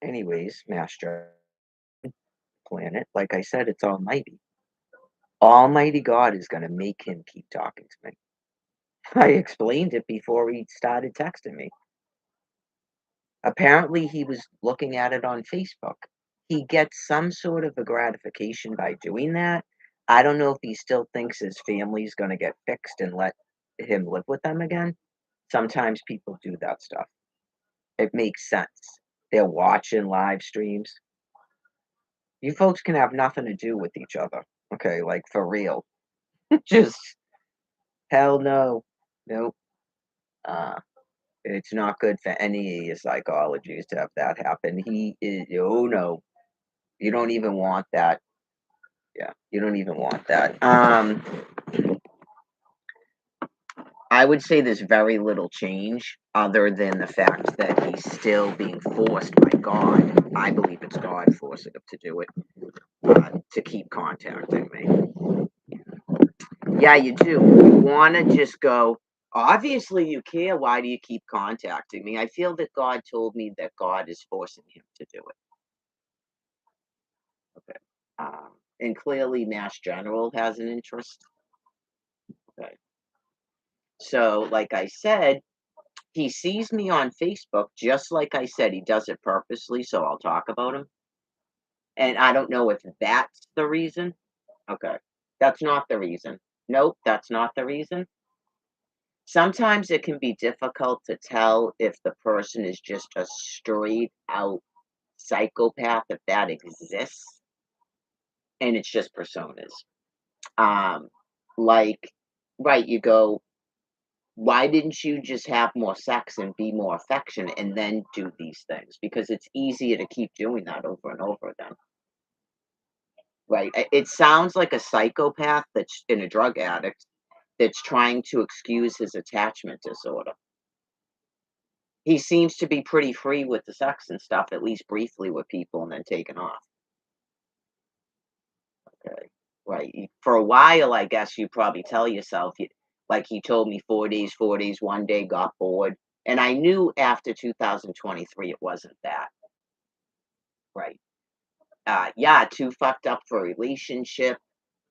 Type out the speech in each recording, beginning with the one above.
Anyways, Master Planet, like I said, it's almighty. Almighty God is gonna make him keep talking to me. I explained it before he started texting me. Apparently, he was looking at it on Facebook. He gets some sort of a gratification by doing that. I don't know if he still thinks his family's gonna get fixed and let him live with them again. Sometimes people do that stuff. It makes sense. They're watching live streams. You folks can have nothing to do with each other. Okay, like for real. Just hell no. Nope. Uh, it's not good for any of your psychologies to have that happen. He is, oh no, you don't even want that. Yeah, you don't even want that. I would say there's very little change other than the fact that he's still being forced by God. I believe it's God forcing him to do it, to keep contacting me. Yeah, you do. You want to just go, obviously you care. Why do you keep contacting me? I feel that God told me that God is forcing him to do it. Okay. And clearly Mass General has an interest. Okay. So, like I said, he sees me on Facebook, just like I said, he does it purposely, so I'll talk about him. And I don't know if that's the reason. Okay. That's not the reason. Nope, that's not the reason. Sometimes it can be difficult to tell if the person is just a straight out psychopath, if that exists, and it's just personas. Um, like, right, you go, why didn't you just have more sex and be more affectionate and then do these things? Because it's easier to keep doing that over and over again. Right. It sounds like a psychopath that's in a drug addict that's trying to excuse his attachment disorder. He seems to be pretty free with the sex and stuff, at least briefly with people, and then taking off. Okay. Right. For a while, I guess you probably tell yourself, like he told me 4 days, 4 days, one day, got bored. And I knew after 2023 it wasn't that. Right. Yeah, too fucked up for a relationship.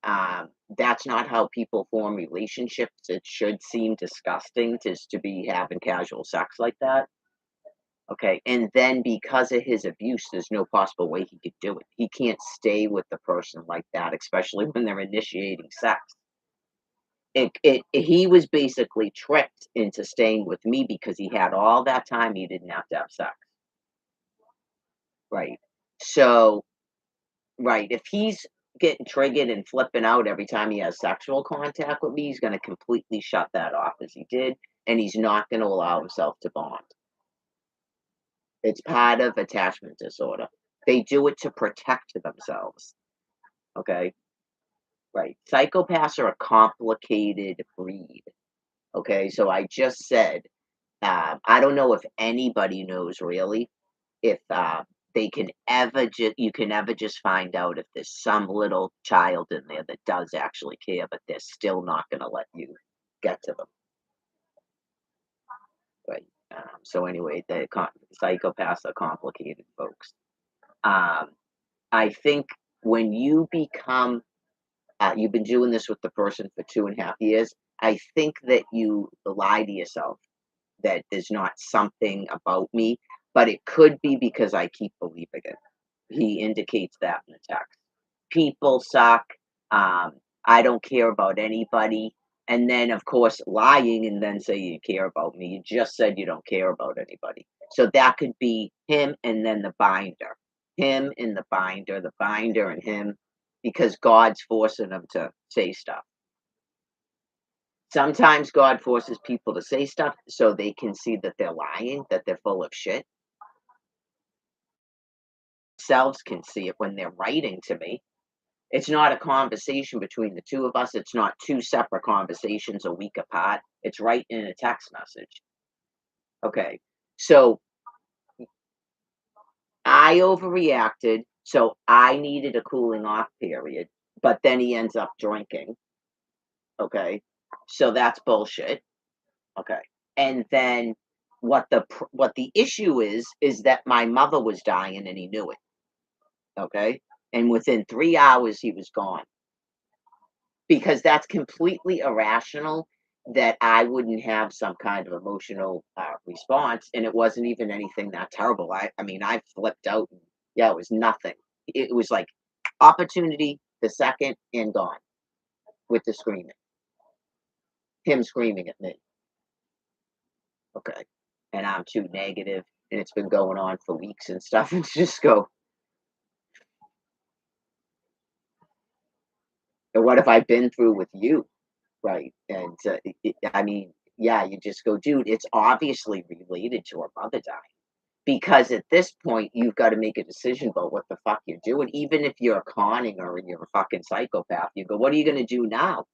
That's not how people form relationships. It should seem disgusting to be having casual sex like that. Okay, and then because of his abuse, there's no possible way he could do it. He can't stay with the person like that, especially when they're initiating sex. He was basically tricked into staying with me because he had all that time he didn't have to have sex. Right. So, right, if he's getting triggered and flipping out every time he has sexual contact with me, he's going to completely shut that off as he did, and he's not going to allow himself to bond. It's part of attachment disorder. They do it to protect themselves. Okay. Right. Psychopaths are a complicated breed. Okay. So I just said, I don't know if anybody knows really if they can ever just, you can ever just find out if there's some little child in there that does actually care, but they're still not going to let you get to them. Right. So anyway, psychopaths are complicated folks. Um, I think when you become, you've been doing this with the person for 2.5 years. I think that you lie to yourself that there's not something about me, but it could be because I keep believing it. He indicates that in the text. People suck. Um, I don't care about anybody. And then, of course, lying and then say you care about me. You just said you don't care about anybody. So that could be him and then the binder. Him and the binder and him, because God's forcing them to say stuff. Sometimes God forces people to say stuff so they can see that they're lying, that they're full of shit. Selves can see it when they're writing to me. It's not a conversation between the two of us. It's not two separate conversations a week apart. It's right in a text message. Okay. So I overreacted. So I needed a cooling off period. But then he ends up drinking. Okay. So that's bullshit. Okay. And then what the issue is that my mother was dying and he knew it. Okay, and within 3 hours he was gone, because that's completely irrational that I wouldn't have some kind of emotional response, and it wasn't even anything that terrible. I mean, I flipped out. And, yeah, it was nothing. It was like opportunity, the second, and gone with the screaming. Him screaming at me. Okay, and I'm too negative, and it's been going on for weeks and stuff. And just go, and what have I been through with you? Right, and, I mean, yeah, you just go, "Dude, it's obviously related to her mother dying." Because at this point, you've gotta make a decision about what the fuck you're doing, even if you're conning her and you're a fucking psychopath, you go, "What are you gonna do now?"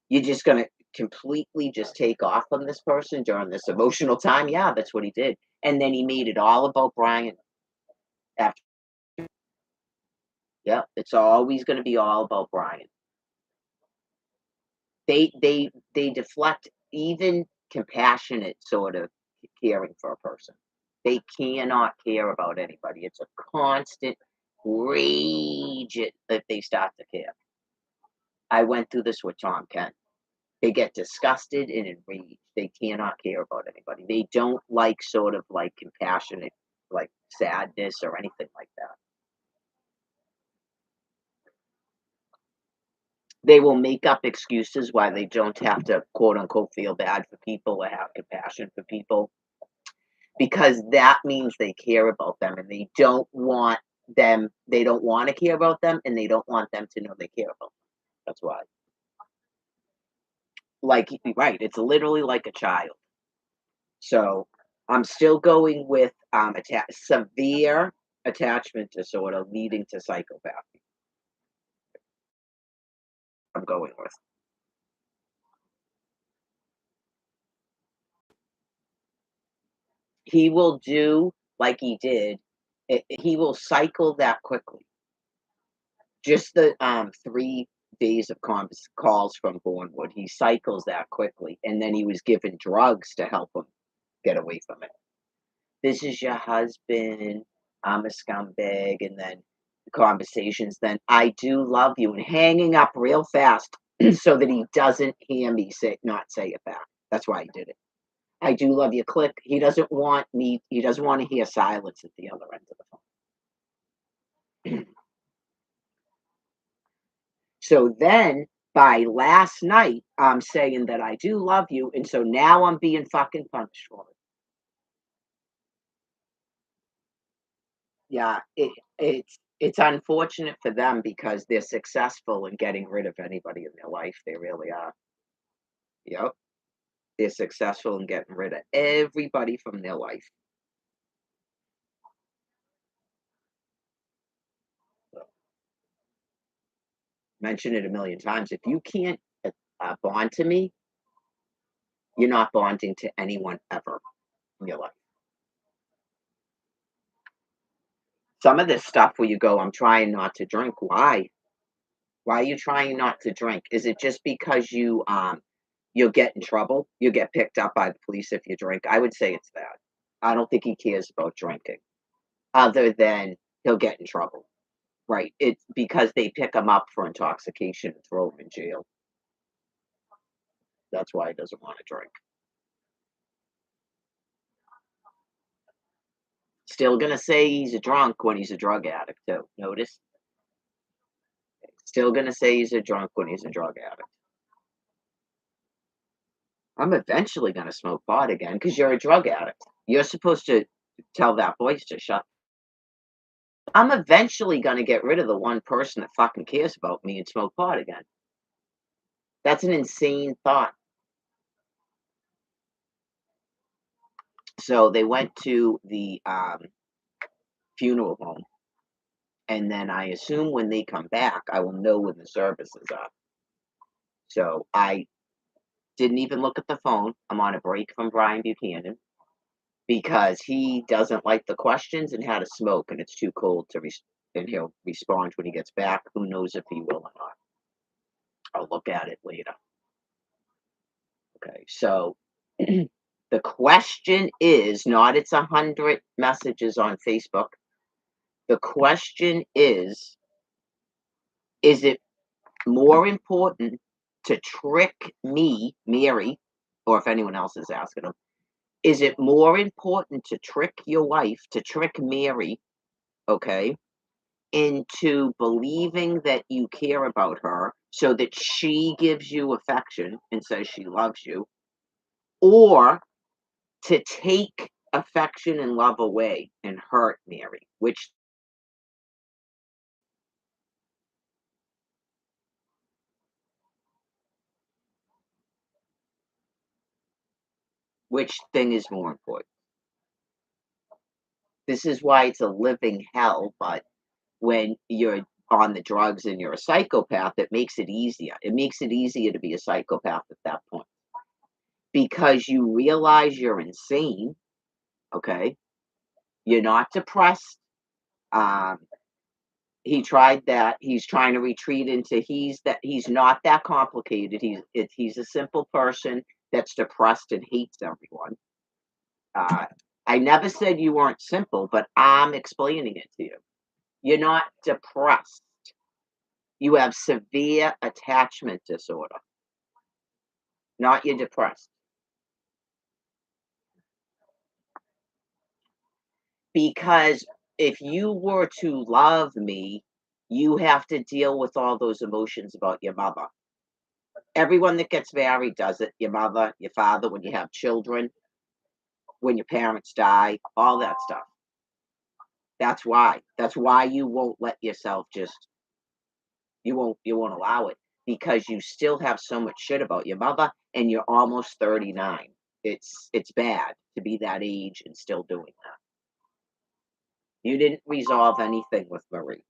You're just gonna completely just take off on this person during this emotional time? Yeah, that's what he did, and then he made it all about Brian after. Yeah, it's always gonna be all about Brian. They deflect even compassionate sort of caring for a person. They cannot care about anybody. It's a constant rage if they start to care. I went through this with Tom Kent. They get disgusted and enraged. They cannot care about anybody. They don't like sort of like compassionate, like sadness or anything like that. They will make up excuses why they don't have to quote unquote feel bad for people or have compassion for people, because that means they care about them and they don't want to care about them and they don't want them to know they care about them. That's why. Like, right, it's literally like a child. So I'm still going with severe attachment disorder leading to psychopathy. I'm going with. He will do like he did. He will cycle that quickly. Just the 3 days of calls from Bournewood, he cycles that quickly, and then he was given drugs to help him get away from it. This is your husband. I'm a scumbag, and then conversations. Then I do love you, and hanging up real fast so that he doesn't hear me not say it back. That's why he did it. I do love you. Click. He doesn't want me. He doesn't want to hear silence at the other end of the phone. So then by last night, I'm saying that I do love you, and so now I'm being fucking punished for it. Yeah, it's unfortunate for them because they're successful in getting rid of anybody in their life. They really are. Yep, they're successful in getting rid of everybody from their life. So, mention it a million times. If you can't bond to me, you're not bonding to anyone ever in your life. Some of this stuff where you go, I'm trying not to drink. Why? Why are you trying not to drink? Is it just because you'll get in trouble? You'll get picked up by the police if you drink? I would say it's that. I don't think he cares about drinking, other than he'll get in trouble. Right. It's because they pick him up for intoxication and throw him in jail. That's why he doesn't want to drink. Still gonna say he's a drunk when he's a drug addict, too. Notice? Still gonna say he's a drunk when he's a drug addict. I'm eventually gonna smoke pot again because you're a drug addict. You're supposed to tell that voice to shut. I'm eventually gonna get rid of the one person that fucking cares about me and smoke pot again. That's an insane thought. So they went to the funeral home, and then I assume when they come back, I will know when the service is up. So I didn't even look at the phone. I'm on a break from Brian Buchanan because he doesn't like the questions and how to smoke, and it's too cold to and he'll respond when he gets back. Who knows if he will or not? I'll look at it later. Okay, so The question is not it's 100 messages on Facebook. The question is it more important to trick me, Mary, or if anyone else is asking them, is it more important to trick your wife, to trick Mary, okay, into believing that you care about her so that she gives you affection and says she loves you, or to take affection and love away and hurt Mary? Which thing is more important? This is why it's a living hell, but when you're on the drugs and you're a psychopath, it makes it easier. It makes it easier to be a psychopath at that point because you realize you're insane, okay? You're not depressed. Um, he tried that. He's trying to retreat into he's not that complicated. He's a simple person that's depressed and hates everyone. Uh, I never said you weren't simple, but I'm explaining it to you. You're not depressed. You have severe attachment disorder, not you're depressed. Because if you were to love me, you have to deal with all those emotions about your mother. Everyone that gets married does it. Your mother, your father, when you have children, when your parents die, all that stuff. That's why. That's why you won't let yourself just you won't allow it because you still have so much shit about your mother and you're almost 39. It's bad to be that age and still doing that. You didn't resolve anything with Marie.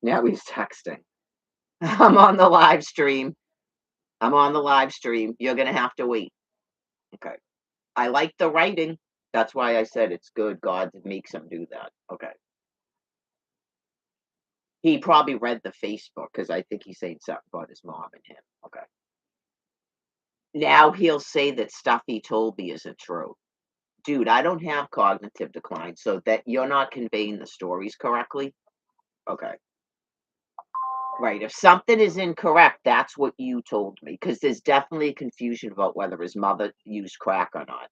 Now he's texting. I'm on the live stream. I'm on the live stream. You're gonna have to wait. Okay. I like the writing. That's why I said it's good. God makes him do that. Okay. He probably read the Facebook because I think he's saying something about his mom and him. Okay. Now he'll say that stuff he told me isn't true. Dude, I don't have cognitive decline, so that you're not conveying the stories correctly. Okay. Right. If something is incorrect, that's what you told me. Because there's definitely confusion about whether his mother used crack or not.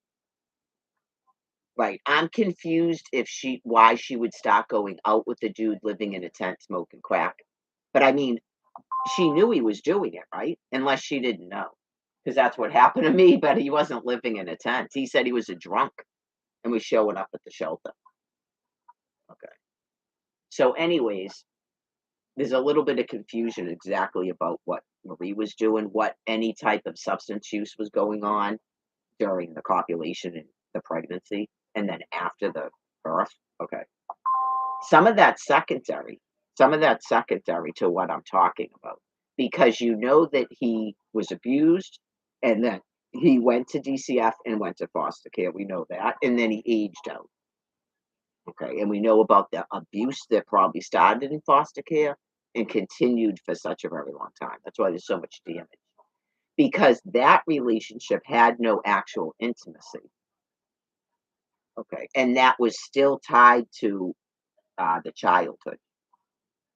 Right. I'm confused if why she would start going out with the dude living in a tent smoking crack. But I mean, she knew he was doing it, right? Unless she didn't know. Because that's what happened to me, but he wasn't living in a tent. He said he was a drunk and was showing up at the shelter. Okay. So, anyways, there's a little bit of confusion exactly about what Marie was doing, what any type of substance use was going on during the copulation and the pregnancy, and then after the birth. Okay. Some of that's secondary. Some of that's secondary to what I'm talking about because you know that he was abused and then he went to DCF and went to foster care. We know that. And then he aged out. Okay. And we know about the abuse that probably started in foster care and continued for such a very long time. That's why there's so much damage because that relationship had no actual intimacy. Okay. And that was still tied to the childhood.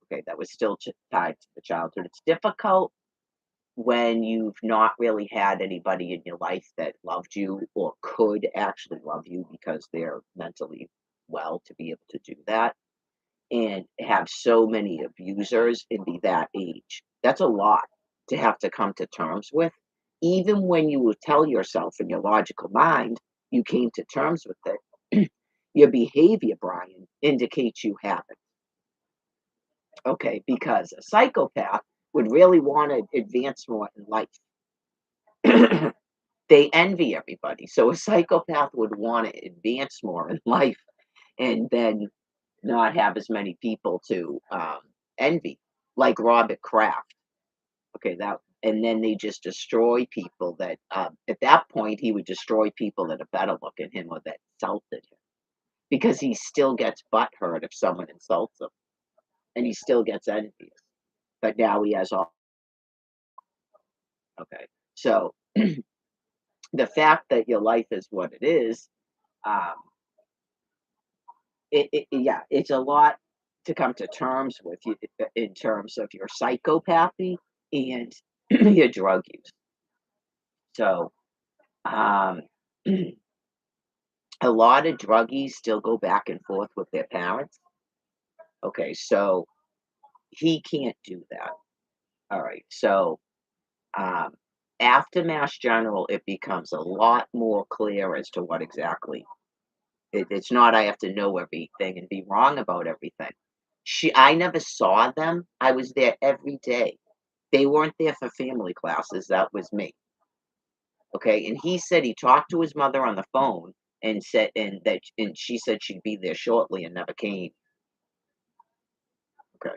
Okay. That was still tied to the childhood. It's difficult when you've not really had anybody in your life that loved you or could actually love you because they're mentally well to be able to do that and have so many abusers and be that age. That's a lot to have to come to terms with. Even when you will tell yourself in your logical mind you came to terms with it, your behavior, Brian, indicates you haven't. Okay, because a psychopath would really want to advance more in life. They envy everybody. So a psychopath would want to advance more in life and then not have as many people to envy, like Robert Kraft. Okay, that and then they just destroy people that at that point he would destroy people that are better looking him or that insulted him because he still gets butthurt if someone insults him and he still gets envious. But now he has all okay. So the fact that your life is what it is, um, yeah, it's a lot to come to terms with you in terms of your psychopathy and your drug use. So, um, a lot of druggies still go back and forth with their parents. Okay, so he can't do that. All right, so um, after Mass General, it becomes a lot more clear as to what exactly. It's not I have to know everything and be wrong about everything. I never saw them. I was there every day. They weren't there for family classes. That was me. Okay, and he said he talked to his mother on the phone and said and she said she'd be there shortly and never came. Okay.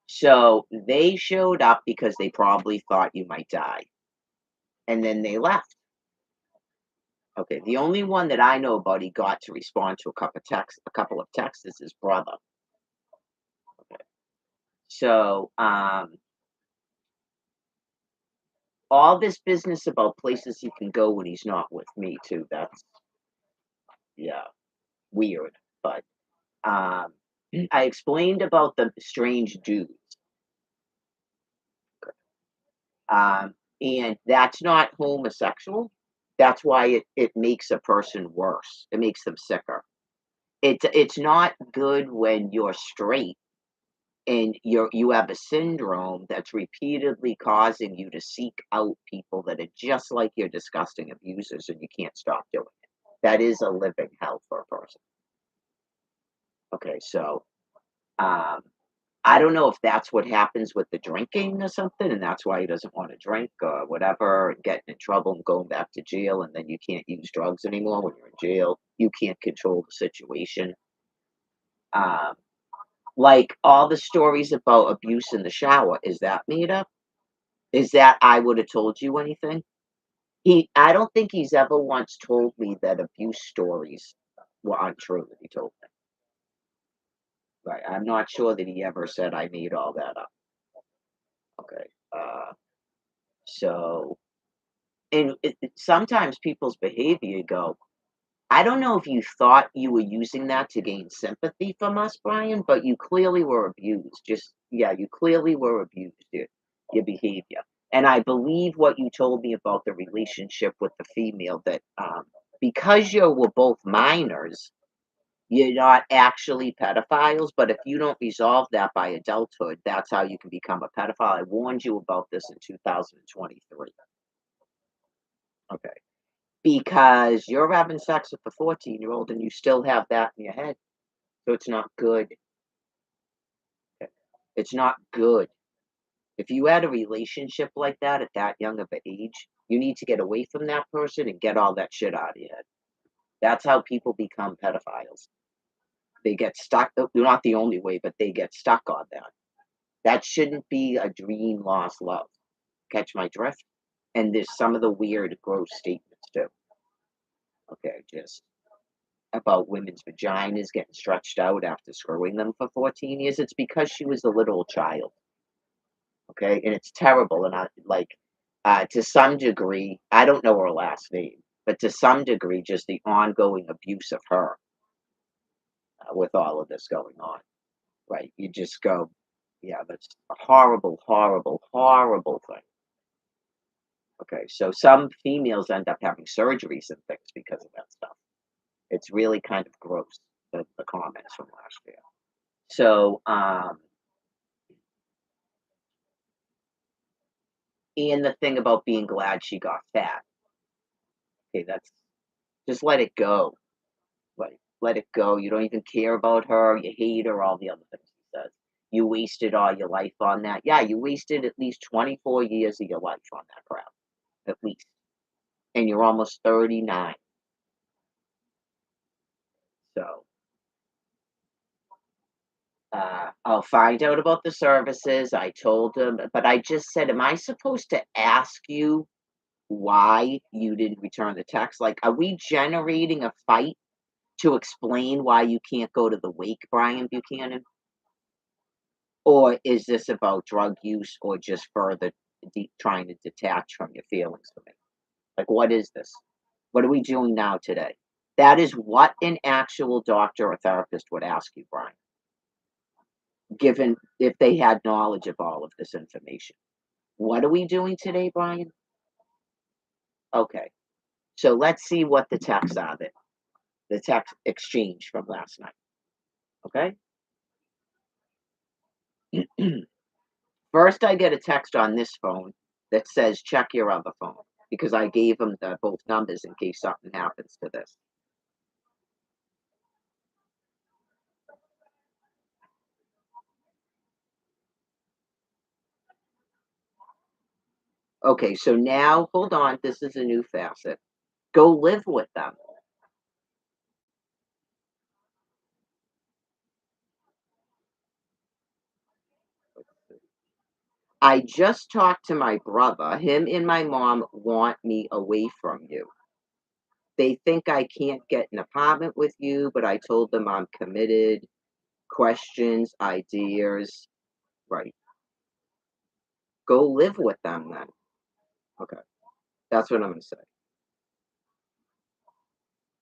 So they showed up because they probably thought you might die. And then they left. Okay. The only one that I know about he got to respond to a couple of texts is his brother. Okay. So all this business about places he can go when he's not with me too, that's yeah, weird. But um I explained about the strange dudes. And that's not homosexual. That's why it makes a person worse. It makes them sicker. It's not good when you're straight and you have a syndrome that's repeatedly causing you to seek out people that are just like your disgusting abusers and you can't stop doing it. That is a living hell for a person. Okay, so um I don't know if that's what happens with the drinking or something, and that's why he doesn't want to drink or whatever, and getting in trouble and going back to jail, and then you can't use drugs anymore when you're in jail. You can't control the situation. Um, like all the stories about abuse in the shower, is that made up? Is that I would have told you anything? I don't think he's ever once told me that abuse stories were untrue that he told me. Right. I'm not sure that he ever said I made all that up. Okay. So and sometimes people's behavior you go, I don't know if you thought you were using that to gain sympathy from us, Brian, but you clearly were abused. Just, yeah, you clearly were abused, your behavior. And I believe what you told me about the relationship with the female that because you were both minors, you're not actually pedophiles, but if you don't resolve that by adulthood, that's how you can become a pedophile. I warned you about this in 2023. Okay. Because you're having sex with a 14-year-old and you still have that in your head. So it's not good. It's not good. If you had a relationship like that at that young of an age, you need to get away from that person and get all that shit out of your head. That's how people become pedophiles. They get stuck. They're not the only way, but they get stuck on that. That shouldn't be a dream lost love. Catch my drift? And there's some of the weird, gross statements too. Okay, just about women's vaginas getting stretched out after screwing them for 14 years. It's because she was a little child, okay? And it's terrible. And I like, to some degree, I don't know her last name, but to some degree, just the ongoing abuse of her with all of this going on, right? You just go, yeah, that's a horrible, horrible, horrible thing. Okay, so some females end up having surgeries and things because of that stuff. It's really kind of gross, the comments from last year. So, and the thing about being glad she got fat. Okay, that's just let it go. Like, let it go. You don't even care about her. You hate her. All the other things he says. You wasted all your life on that. Yeah, you wasted at least 24 years of your life on that crap, at least. And you're almost 39. So, I'll find out about the services. I told him, but I just said, am I supposed to ask you why you didn't return the text? Like, are we generating a fight to explain why you can't go to the wake, Brian Buchanan? Or is this about drug use or just further trying to detach from your feelings for me? Like, what is this? What are we doing now today? That is what an actual doctor or therapist would ask you, Brian, given if they had knowledge of all of this information. What are we doing today, Brian? Okay. So let's see what the texts are that the text exchange from last night. Okay. First, I get a text on this phone that says, check your other phone because I gave them the both numbers in case something happens to this. Okay, so now hold on. This is a new facet. Go live with them. I just talked to my brother. Him and my mom want me away from you. They think I can't get an apartment with you, but I told them I'm committed. Questions, ideas. Right. Go live with them then. Okay. That's what I'm going to say.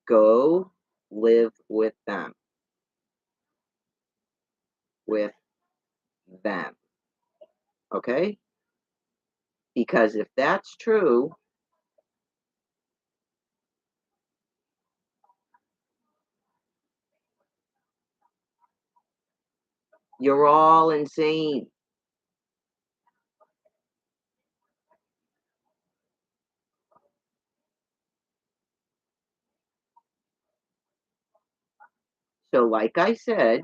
Go live with them. With them. Okay? Because if that's true, you're all insane. So, like I said,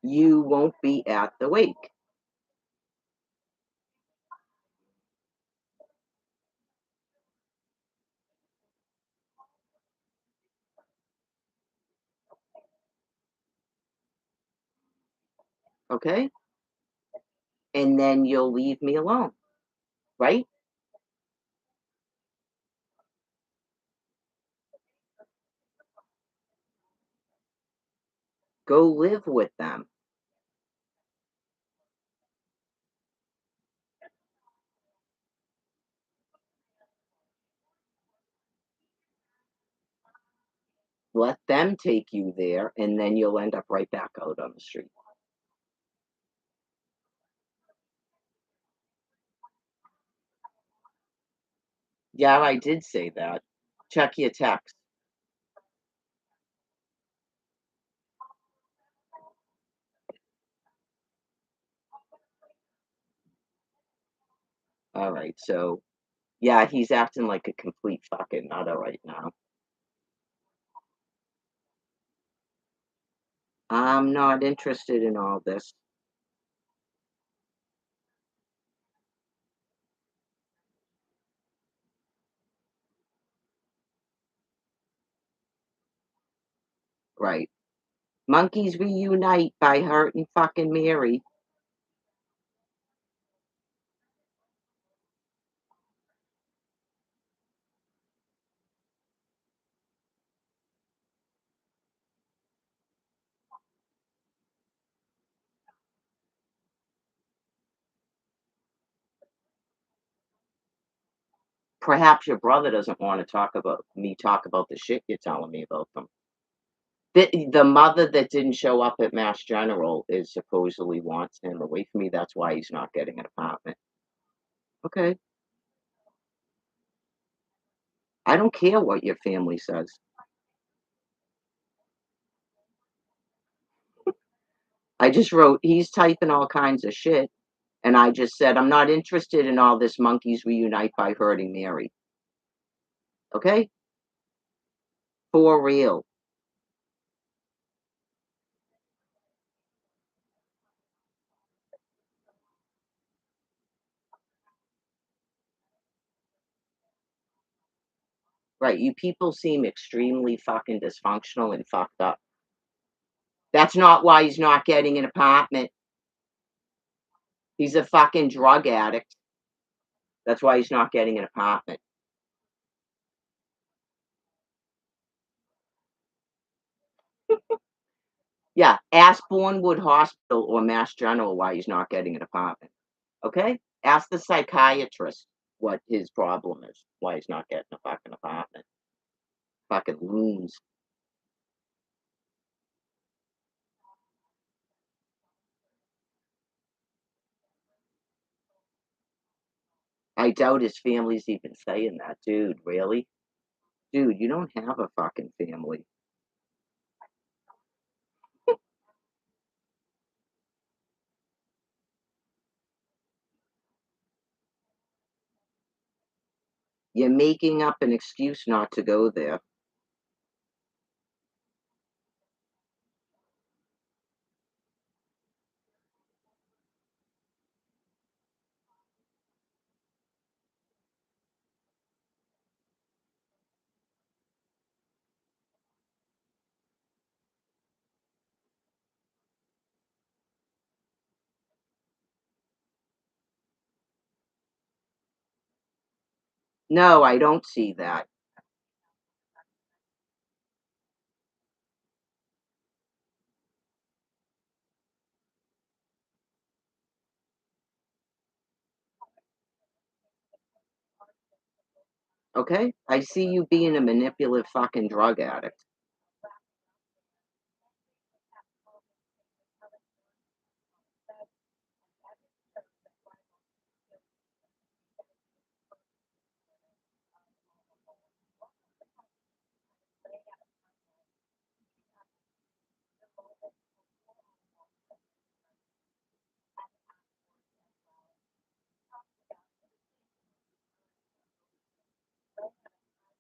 you won't be at the wake. Okay? And then you'll leave me alone. Right? Go live with them. Let them take you there, and then you'll end up right back out on the street. Yeah, I did say that. Check your text. All right. So, yeah, he's acting like a complete fucking nutter right now. I'm not interested in all this. Right. Monkeys reunite by Hurt and fucking Mary. Perhaps your brother doesn't want to talk about the shit you're telling me about them. The mother that didn't show up at Mass General is supposedly wants him away from me. That's why he's not getting an apartment. Okay. I don't care what your family says. I just wrote, he's typing all kinds of shit. And I just said, I'm not interested in all this monkeys reunite by hurting Mary. Okay? For real. Right. You people seem extremely fucking dysfunctional and fucked up. That's not why he's not getting an apartment. He's a fucking drug addict. That's why he's not getting an apartment. Yeah, ask Bournewood Hospital or Mass General why he's not getting an apartment. Okay? Ask the psychiatrist what his problem is, why he's not getting a fucking apartment. Fucking loons. I doubt his family's even saying that. Dude, really? Dude, you don't have a fucking family. You're making up an excuse not to go there. No, I don't see that. Okay? I see you being a manipulative fucking drug addict.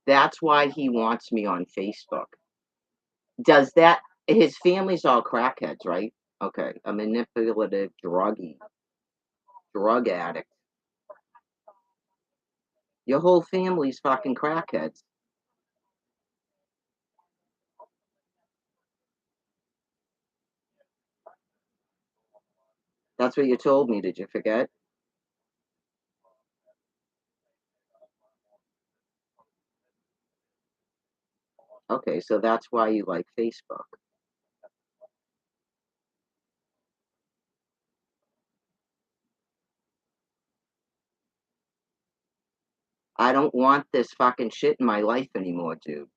That's why he wants me on Facebook. Does that his family's all crackheads, right? Okay, a manipulative drug addict. Your whole family's fucking crackheads. That's what you told me, did you forget? Okay, so that's why you like Facebook. I don't want this fucking shit in my life anymore, dude.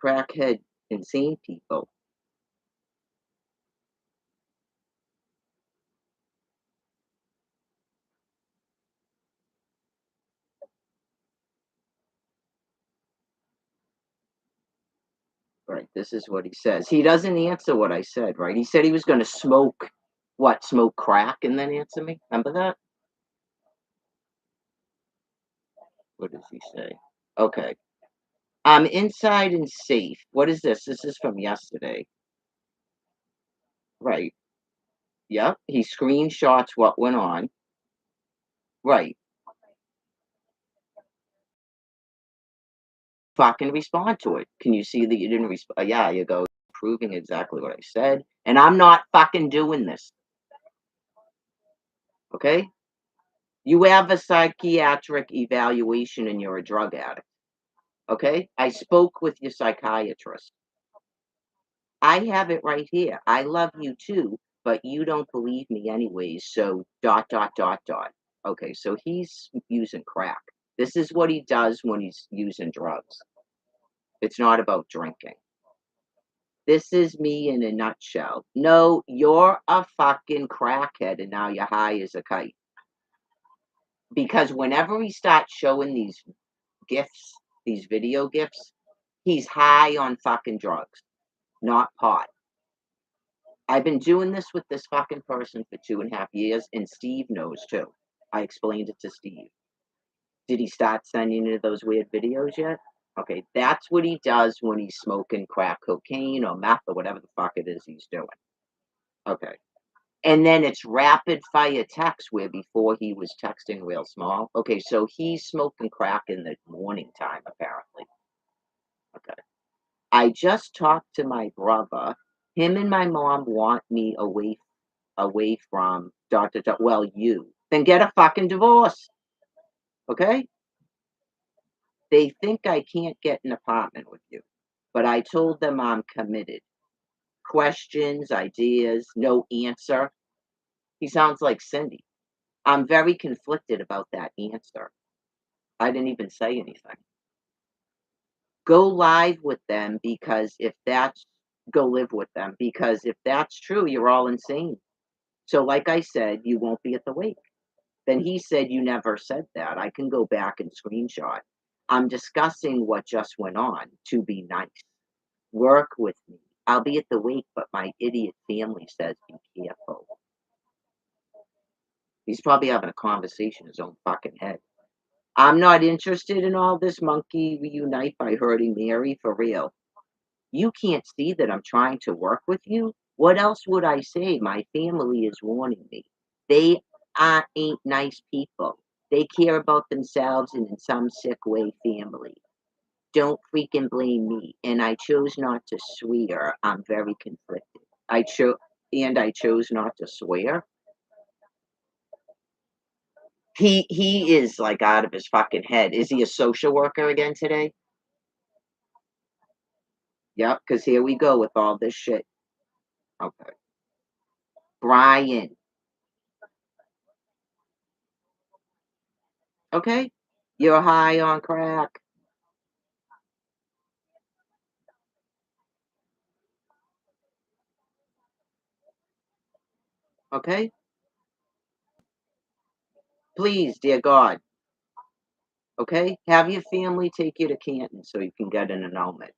Crackhead, insane people. Right, this is what he says. He doesn't answer what I said, right? He said he was gonna smoke crack and then answer me? Remember that? What does he say? Okay. I'm inside and safe. What is this? This is from yesterday. Right. Yep. He screenshots what went on. Right. Fucking respond to it. Can you see that you didn't respond? Yeah, you go proving exactly what I said. And I'm not fucking doing this. Okay? You have a psychiatric evaluation and you're a drug addict. Okay? I spoke with your psychiatrist. I have it right here. I love you too, but you don't believe me anyways. So dot dot dot dot. Okay, so he's using crack. This is what he does when he's using drugs. It's not about drinking. This is me in a nutshell. No, you're a fucking crackhead and now you're high as a kite. Because whenever he starts showing these gifts, these video gifts, he's high on fucking drugs, not pot. I've been doing this with this fucking person for 2.5 years, and Steve knows too. I explained it to Steve. Did he start sending you those weird videos yet? Okay, that's what he does when he's smoking crack cocaine or meth or whatever the fuck it is he's doing. Okay. And then it's rapid fire text where before he was texting real small. Okay, so he's smoking crack in the morning time, apparently. Okay. I just talked to my brother. Him and my mom want me away. away from Dr. Well, you. Then get a fucking divorce. Okay? They think I can't get an apartment with you. But I told them I'm committed. Questions, ideas, no answer. He sounds like Cindy. I'm very conflicted about that answer. I didn't even say anything. Go live with them because if that's go live with them because if that's true, you're all insane. So, like I said, you won't be at the wake. Then he said, you never said that. I can go back and screenshot. I'm discussing what just went on to be nice. Work with me. I'll be at the wake, but my idiot family says be careful. He's probably having a conversation in his own fucking head. I'm not interested in all this monkey reunite by hurting Mary for real. You can't see that I'm trying to work with you? What else would I say? My family is warning me. They ain't nice people. They care about themselves and in some sick way family. Don't freaking blame me. And I chose not to swear. I'm very conflicted. I chose not to swear. He is like out of his fucking head. Is he a social worker again today? Yep, because here we go with all this shit. Okay. Brian. Okay. You're high on crack. Okay. Please, dear God. Okay. Have your family take you to Canton so you can get an annulment.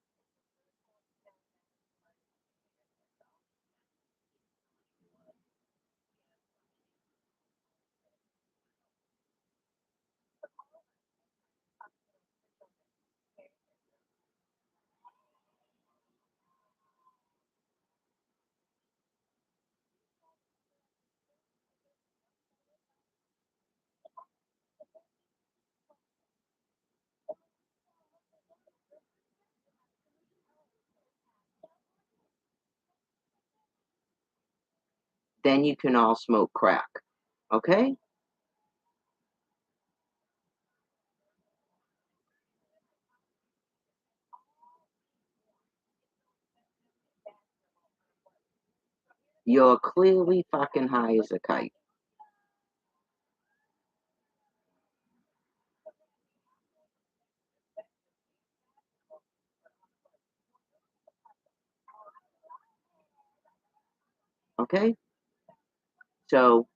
Then you can all smoke crack. Okay. You're clearly fucking high as a kite. Okay. So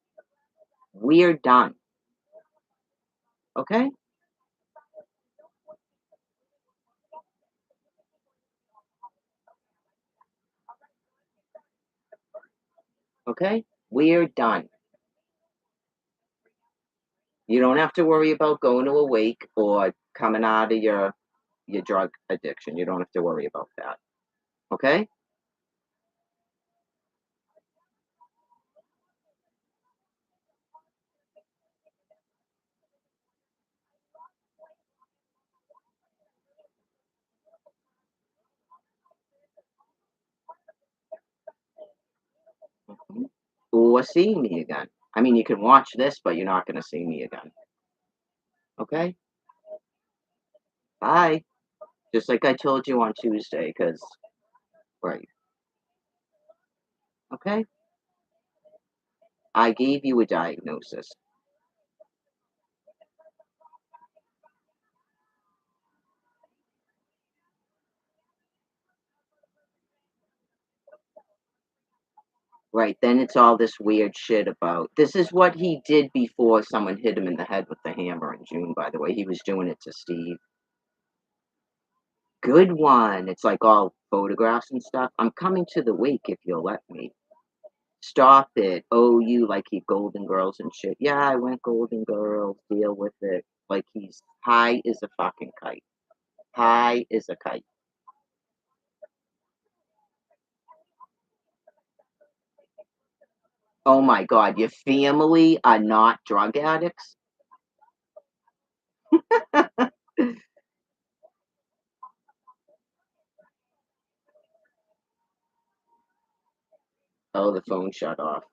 we're done. Okay. Okay. We're done. You don't have to worry about going to a wake or coming out of your drug addiction. You don't have to worry about that. Okay? Mhm. Or see me again. I mean, you can watch this, but you're not going to see me again. Okay? Bye. Just like I told you on Tuesday, because, right. Okay? I gave you a diagnosis. Right. Then it's all this weird shit about this is what he did before someone hit him in the head with the hammer in June, by the way. He was doing it to Steve. Good one. It's like all photographs and stuff. I'm coming to the wake if you'll let me. Stop it. Oh, you like he Golden Girls and shit. Yeah, I went Golden Girls. Deal with it. Like he's high as a fucking kite. High as a kite. Oh my God, your family are not drug addicts? Oh, the phone shut off.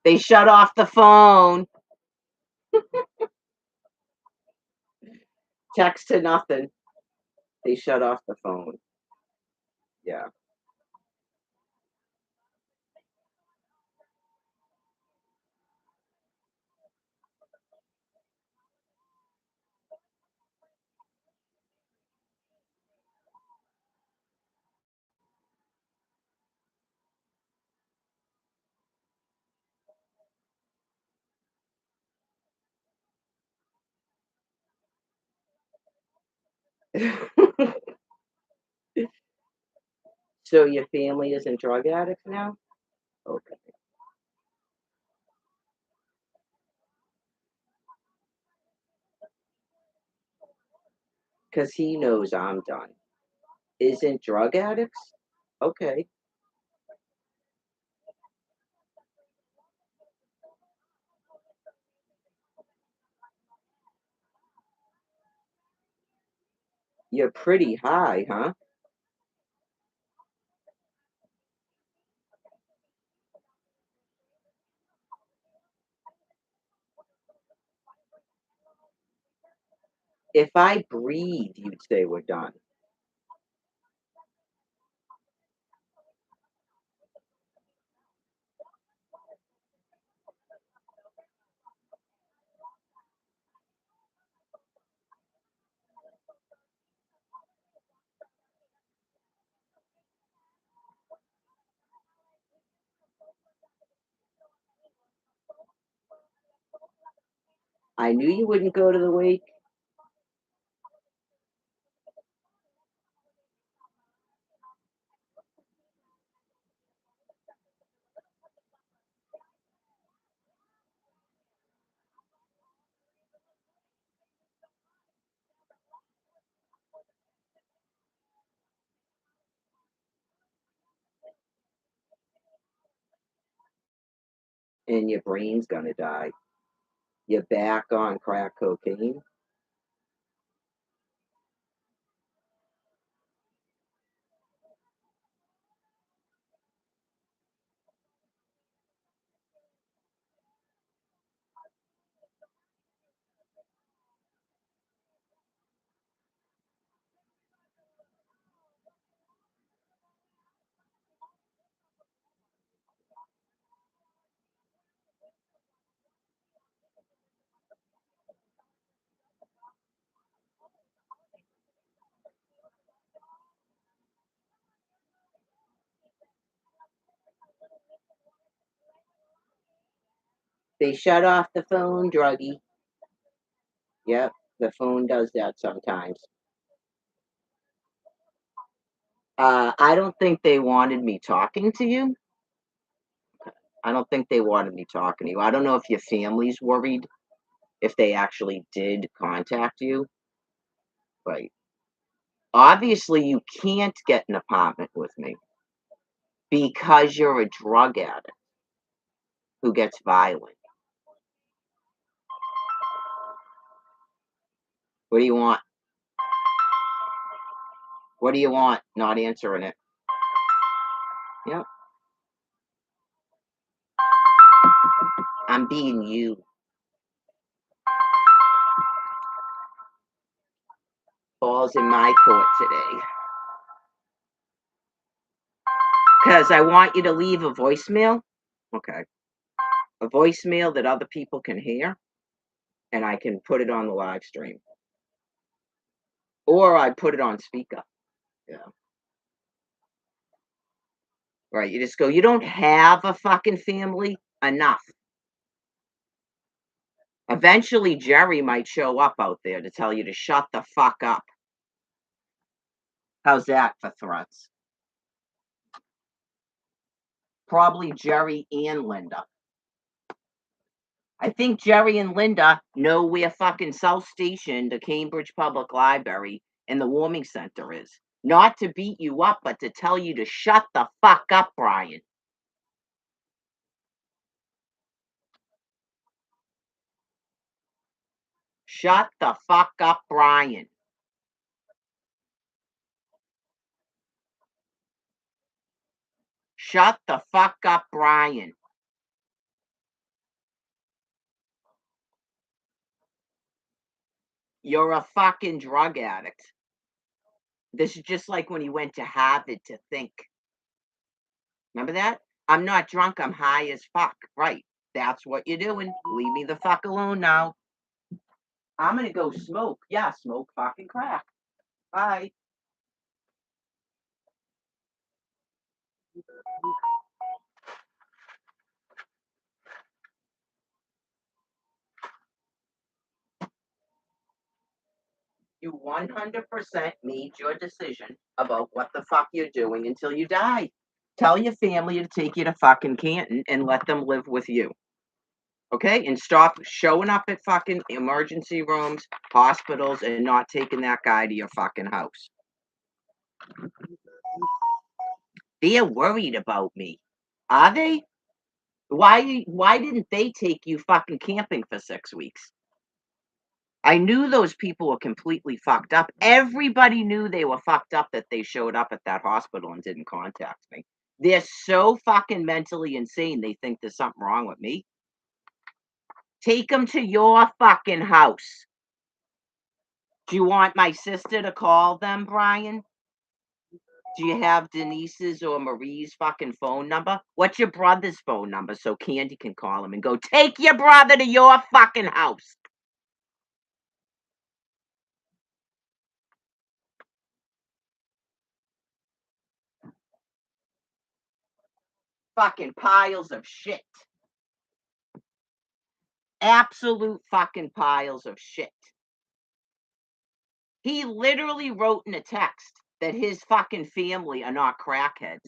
They shut off the phone. Text to nothing. They shut off the phone. Yeah. So your family isn't drug addicts now? Okay. Because he knows I'm done. Isn't drug addicts? Okay. You're pretty high, huh? If I breathe, you'd say we're done. I knew you wouldn't go to the wake. And your brain's gonna die. You're back on crack cocaine. They shut off the phone, druggie. Yep, the phone does that sometimes. I don't think they wanted me talking to you. I don't think they wanted me talking to you. I don't know if your family's worried if they actually did contact you. Right. Obviously, you can't get an apartment with me because you're a drug addict who gets violent. What do you want? What do you want? Not answering it. Yep. I'm being you. Balls in my court today. Because I want you to leave a voicemail. Okay. A voicemail that other people can hear, and I can put it on the live stream. Or I put it on speaker. Yeah. Right. You just go, you don't have a fucking family? Enough. Eventually, Jerry might show up out there to tell you to shut the fuck up. How's that for threats? Probably Jerry and Linda. I think Jerry and Linda know where fucking South Station, the Cambridge Public Library, and the warming center is. Not to beat you up, but to tell you to shut the fuck up, Brian. Shut the fuck up, Brian. Shut the fuck up, Brian. You're a fucking drug addict. This is just like when you went to Harvard to think. Remember that? I'm not drunk, I'm high as fuck. Right. That's what you're doing. Leave me the fuck alone now. I'm gonna go smoke. Yeah, smoke fucking crack. Bye. You 100% made your decision about what the fuck you're doing until you die. Tell your family to take you to fucking Canton and let them live with you. Okay? And stop showing up at fucking emergency rooms, hospitals, and not taking that guy to your fucking house. They're worried about me. Are they? Why didn't they take you fucking camping for 6 weeks? I knew those people were completely fucked up. Everybody knew they were fucked up that they showed up at that hospital and didn't contact me. They're so fucking mentally insane, they think there's something wrong with me. Take them to your fucking house. Do you want my sister to call them, Brian? Do you have Denise's or Marie's fucking phone number? What's your brother's phone number so Candy can call him and go, take your brother to your fucking house? Fucking piles of shit. Absolute fucking piles of shit. He literally wrote in a text that his fucking family are not crackheads.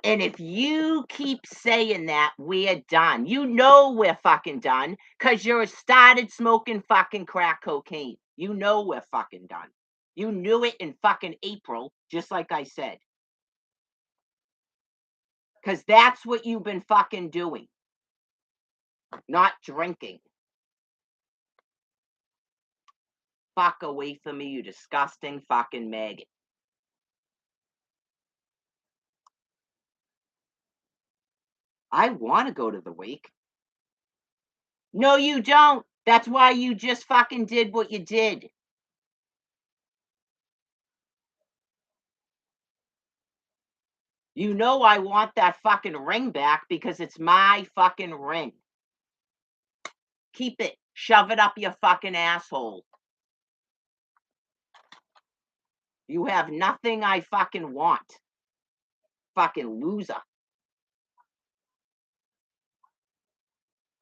And if you keep saying that, we're done. You know we're fucking done because you started smoking fucking crack cocaine. You know we're fucking done. You knew it in fucking April, just like I said. Because that's what you've been fucking doing. Not drinking. Fuck away from me, you disgusting fucking maggot. I want to go to the wake. No, you don't. That's why you just fucking did what you did. You know I want that fucking ring back because it's my fucking ring. Keep it. Shove it up your fucking asshole. You have nothing I fucking want. Fucking loser.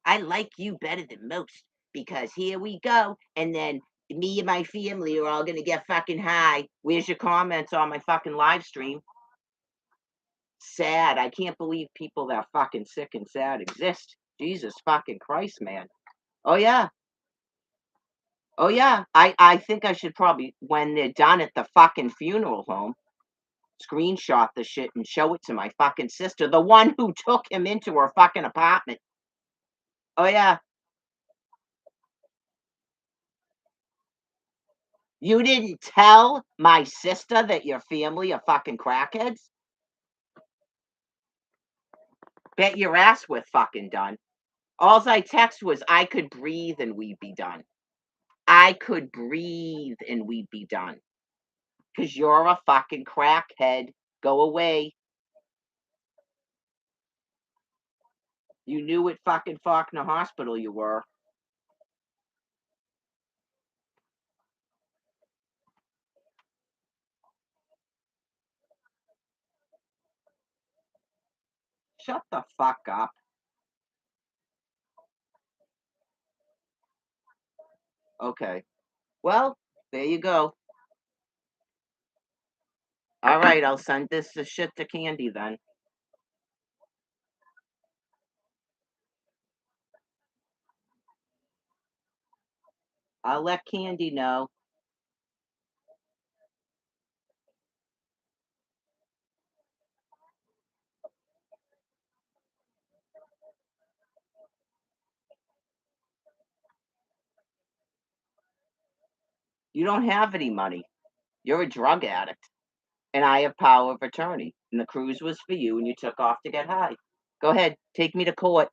I like you better than most because here we go. And then me and my family are all gonna get fucking high. Where's your comments on my fucking live stream? Sad. I can't believe people that fucking sick and sad exist. Jesus fucking Christ, man. Oh yeah. Oh yeah. I think I should probably, when they're done at the fucking funeral home, screenshot the shit and show it to my fucking sister, the one who took him into her fucking apartment. Oh yeah. You didn't tell my sister that your family are fucking crackheads? Bet your ass we're fucking done. Alls I text was I could breathe and we'd be done. I could breathe and we'd be done. Because you're a fucking crackhead. Go away. You knew at fucking Faulkner Hospital you were. Shut the fuck up. Okay. Well, there you go. All right, I'll send this shit to Candy then. I'll let Candy know. You don't have any money. You're a drug addict. And I have power of attorney. And the cruise was for you and you took off to get high. Go ahead, take me to court.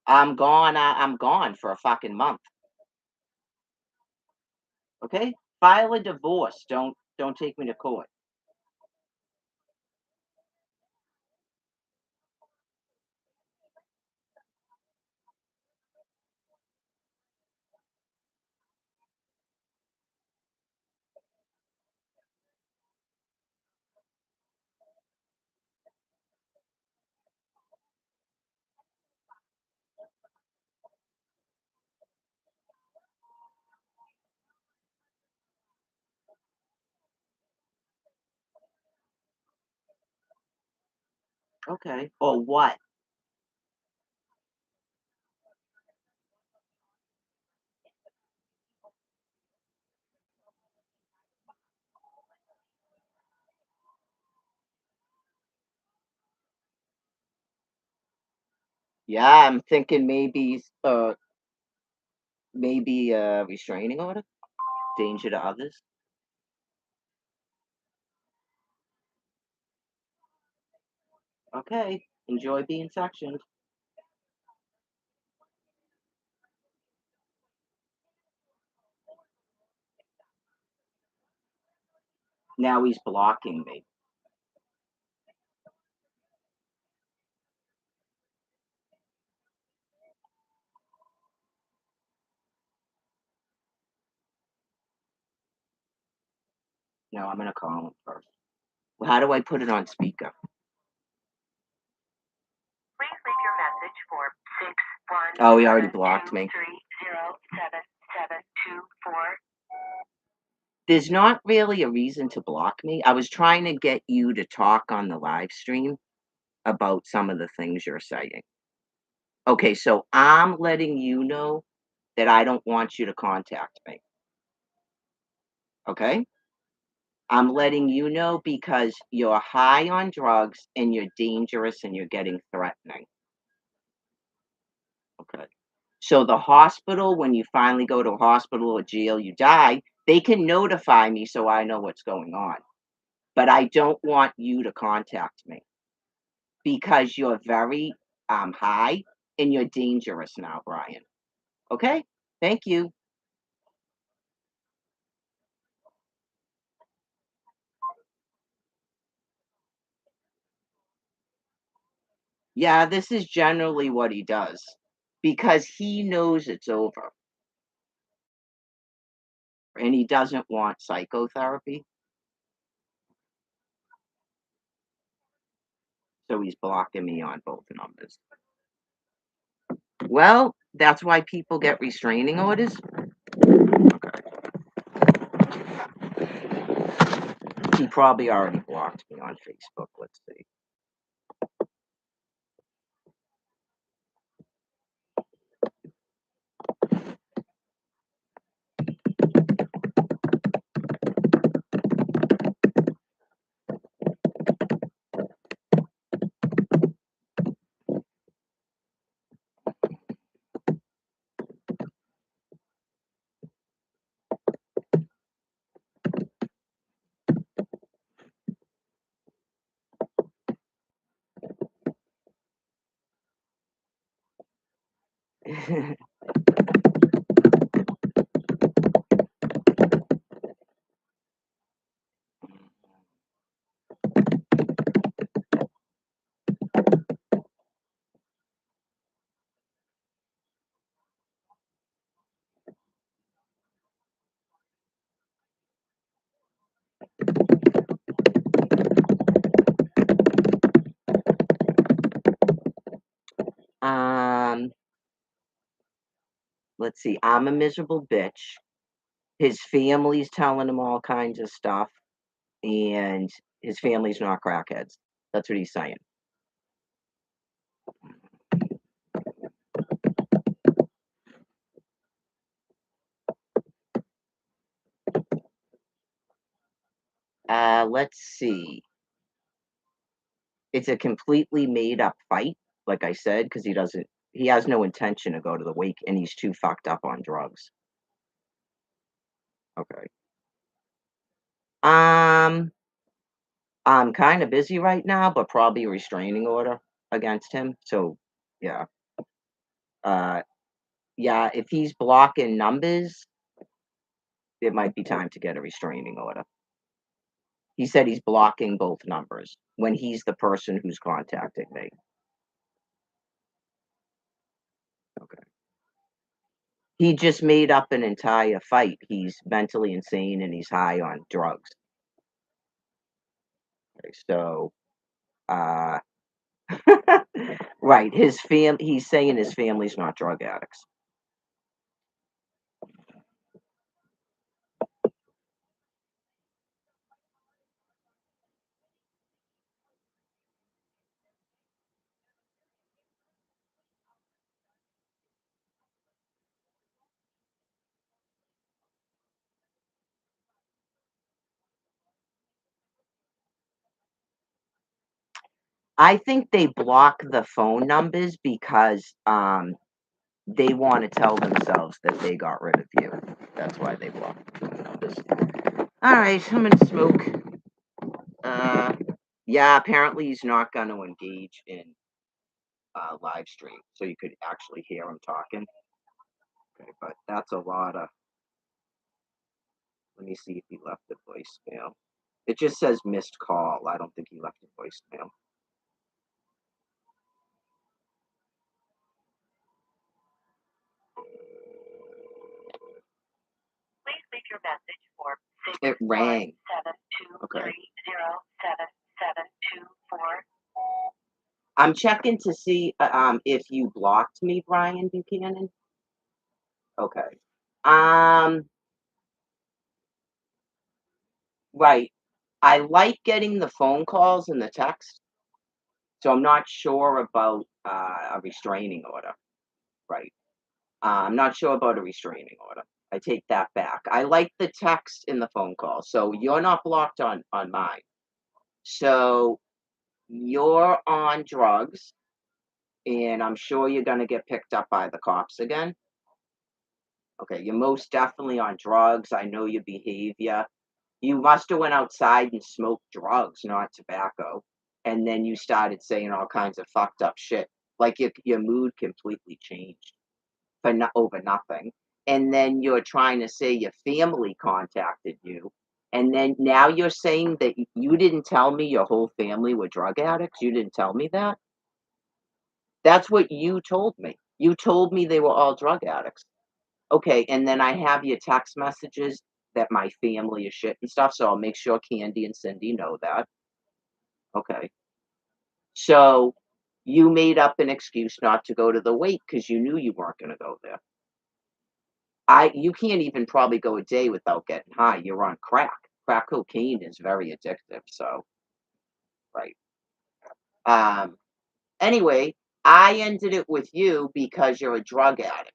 I'm gone for a fucking month. Okay? File a divorce. Don't take me to court. Okay. Or what? Yeah, I'm thinking maybe a restraining order, danger to others. Okay, enjoy being sectioned. Now he's blocking me. No, I'm gonna call him first. Well, how do I put it on speaker? Please leave your message for 6 1. Oh, he already blocked me. 3 0 7 7 2 4. There's not really a reason to block me. I was trying to get you to talk on the live stream about some of the things you're saying. Okay, so I'm letting you know that I don't want you to contact me. Okay? I'm letting you know because you're high on drugs and you're dangerous and you're getting threatening. Okay. So the hospital, when you finally go to a hospital or jail, you die, they can notify me so I know what's going on. But I don't want you to contact me because you're very high and you're dangerous now, Brian. Okay? Thank you. Yeah, this is generally what he does because he knows it's over and he doesn't want psychotherapy. So he's blocking me on both numbers. Well, that's why people get restraining orders. Okay. He probably already blocked me on Facebook. Let's see. um, let's see. I'm a miserable bitch. His family's telling him all kinds of stuff, and his family's not crackheads. That's what he's saying. Let's see. It's a completely made up fight, like I said, because he has no intention to go to the wake and he's too fucked up on drugs. Okay. Um, I'm kind of busy right now, but probably a restraining order against him. So, yeah. Uh, yeah, if he's blocking numbers, it might be time to get a restraining order. He said he's blocking both numbers when he's the person who's contacting me. Okay. He just made up an entire fight. He's mentally insane and he's high on drugs. Okay, so, uh, right, he's saying his family's not drug addicts. I think they block the phone numbers because, they wanna tell themselves that they got rid of you. That's why they block the phone numbers. Alright, I'm gonna smoke. Uh, yeah, apparently he's not gonna engage in, live stream, so you could actually hear him talking. Okay, but that's a lot of let me see if he left a voicemail. It just says missed call. I don't think he left a voicemail. Please leave your message for It rang. 61723077724. Okay. I'm checking to see, if you blocked me, Brian Buchanan. Okay. Um, right. I like getting the phone calls and the text, so I'm not sure about, a restraining order. Right. I'm not sure about a restraining order. I take that back. I like the text in the phone call, so you're not blocked on mine. So you're on drugs, and I'm sure you're gonna get picked up by the cops again. Okay, you're most definitely on drugs. I know your behavior. You must have went outside and smoked drugs, not tobacco, and then you started saying all kinds of fucked up shit. Like your mood completely changed for over nothing. And then you're trying to say your family contacted you. And then now you're saying that you didn't tell me your whole family were drug addicts. You didn't tell me that. That's what you told me. You told me they were all drug addicts. Okay, and then I have your text messages that my family is shit and stuff, so I'll make sure Candy and Cindy know that. Okay. So you made up an excuse not to go to the wake because you knew you weren't going to go there. You can't even probably go a day without getting high. You're on crack. Crack cocaine is very addictive. So, right. Um, anyway, I ended it with you because you're a drug addict.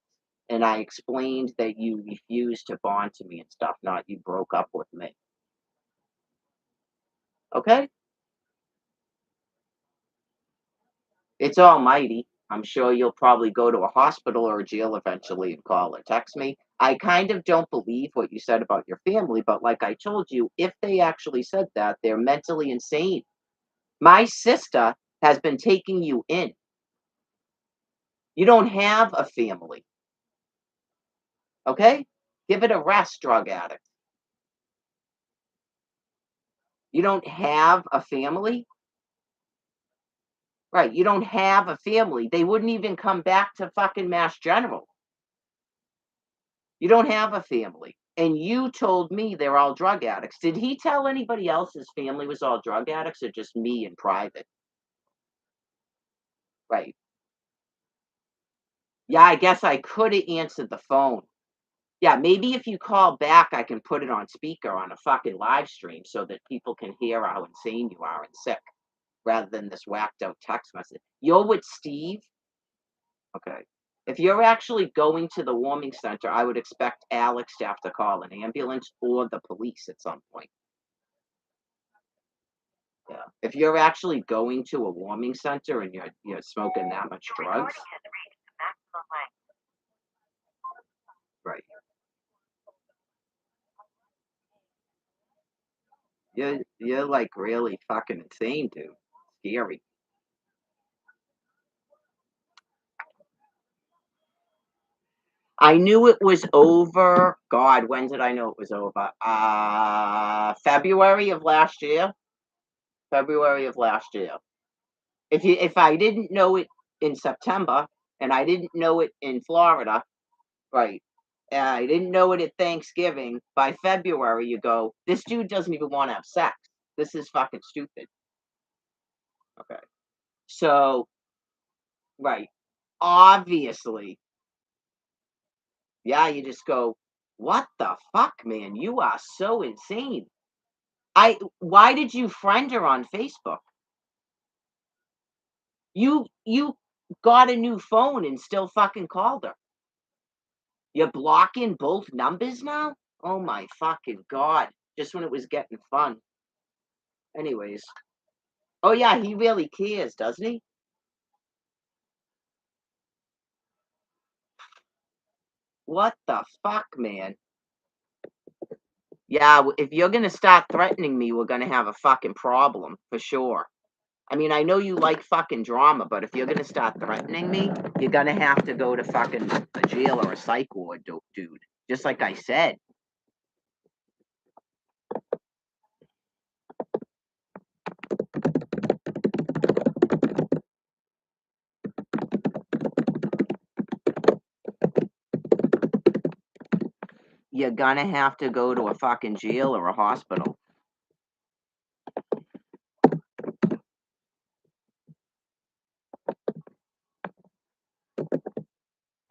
And I explained that you refused to bond to me and stuff, not you broke up with me. Okay? It's almighty. I'm sure you'll probably go to a hospital or a jail eventually and call or text me. I kind of don't believe what you said about your family, but like I told you, if they actually said that, they're mentally insane. My sister has been taking you in. You don't have a family. Okay? Give it a rest, drug addict. You don't have a family? Right. You don't have a family. They wouldn't even come back to fucking Mass General. You don't have a family. And you told me they're all drug addicts. Did he tell anybody else his family was all drug addicts or just me in private? Right. Yeah, I guess I could have answered the phone. Yeah, maybe if you call back, I can put it on speaker on a fucking live stream so that people can hear how insane you are and sick rather than this whacked out text message. You're with Steve? Okay. If you're actually going to the warming center, I would expect Alex to have to call an ambulance or the police at some point. Yeah. If you're actually going to a warming center and you're smoking that much Your drugs, recording has reached the maximum length. right? You're like really fucking insane, dude. Scary. I knew it was over. God, when did I know it was over? February of last year. February of last year. If I didn't know it in September and I didn't know it in Florida, right? I didn't know it at Thanksgiving. By February, you go, this dude doesn't even want to have sex. This is fucking stupid. Okay. So, right. Obviously, yeah, you just go, what the fuck, man? You are so insane. Why did you friend her on Facebook? You got a new phone and still fucking called her. You're blocking both numbers now? Oh my fucking god. Just when it was getting fun. Anyways. Oh yeah, he really cares, doesn't he? What the fuck, man? Yeah, if you're gonna start threatening me, we're gonna have a fucking problem, for sure. I mean, I know you like fucking drama, but if you're gonna start threatening me, you're gonna have to go to fucking a jail or a psych ward, dude. Just like I said. You're gonna have to go to a fucking jail or a hospital.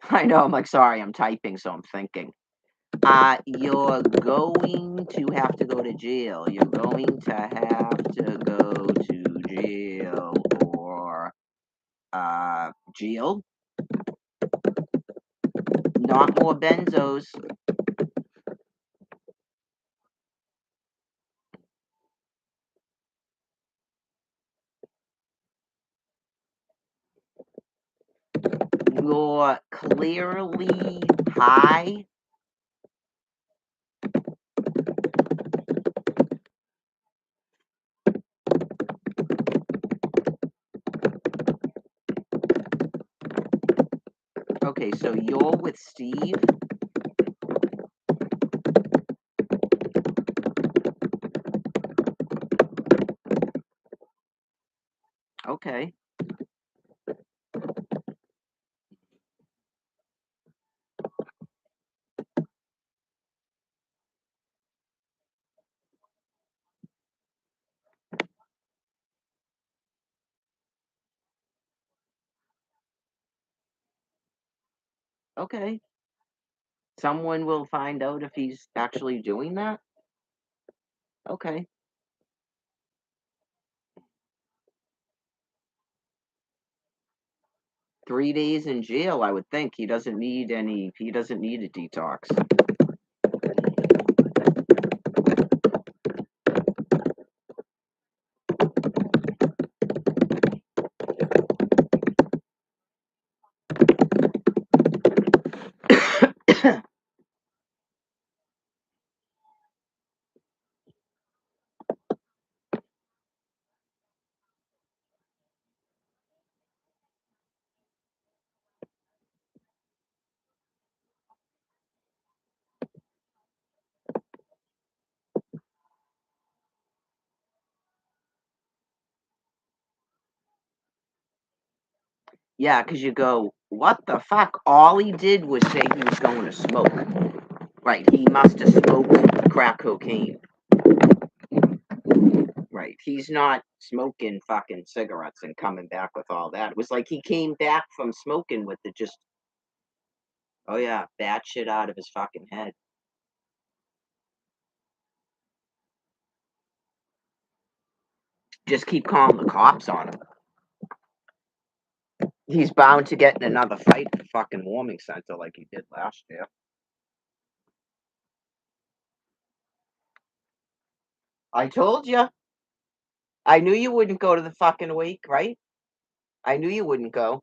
I know, I'm like, sorry, I'm typing, so I'm thinking. You're going to have to go to jail. You're going to have to go to jail or, jail? Not more benzos. You're clearly high. Okay, so you're with Steve. Okay. Okay. Someone will find out if he's actually doing that? Okay. 3 days in jail, I would think. He doesn't need a detox. Yeah, because you go, what the fuck? All he did was say he was going to smoke. Right, he must have smoked crack cocaine. Right, he's not smoking fucking cigarettes and coming back with all that. It was like he came back from smoking with it just, oh yeah, bat shit out of his fucking head. Just keep calling the cops on him. He's bound to get in another fight at the fucking warming center like he did last year. I told you. I knew you wouldn't go to the fucking wake, right? I knew you wouldn't go.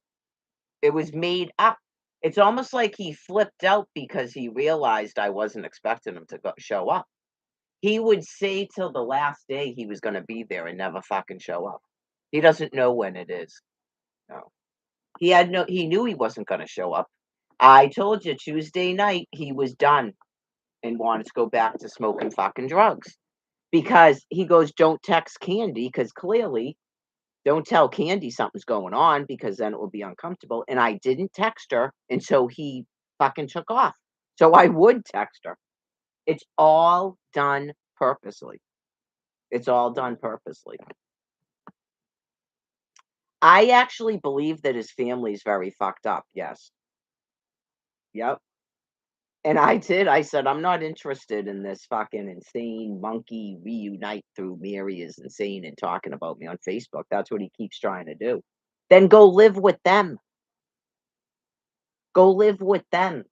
It was made up. It's almost like he flipped out because he realized I wasn't expecting him to show up. He would say till the last day he was going to be there and never fucking show up. He doesn't know when it is. No. He knew he wasn't going to show up. I told you Tuesday night he was done and wanted to go back to smoking fucking drugs because he goes, "Don't text Candy because clearly don't tell Candy something's going on because then it will be uncomfortable." And I didn't text her, and so he fucking took off. So I would text her. It's all done purposely. It's all done purposely. I actually believe that his family's very fucked up. Yes. Yep. And I did. I said, I'm not interested in this fucking insane monkey reunite through Mary is insane and talking about me on Facebook. That's what he keeps trying to do. Then go live with them. Go live with them.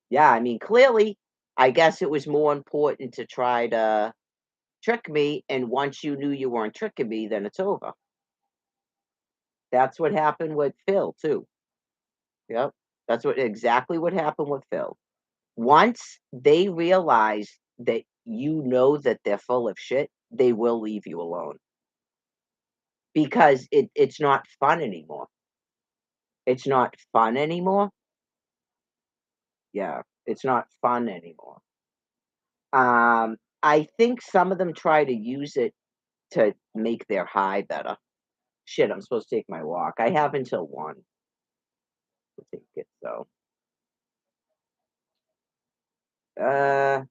Yeah, I mean, clearly, I guess it was more important to try to trick me. And once you knew you weren't tricking me, then it's over. That's what happened with Phil, too. Yep. That's what exactly what happened with Phil. Once they realize that you know that they're full of shit, they will leave you alone because it's not fun anymore. It's not fun anymore. Yeah, it's not fun anymore. I think some of them try to use it to make their high better. Shit, I'm supposed to take my walk. I have until 1 to take it, so uh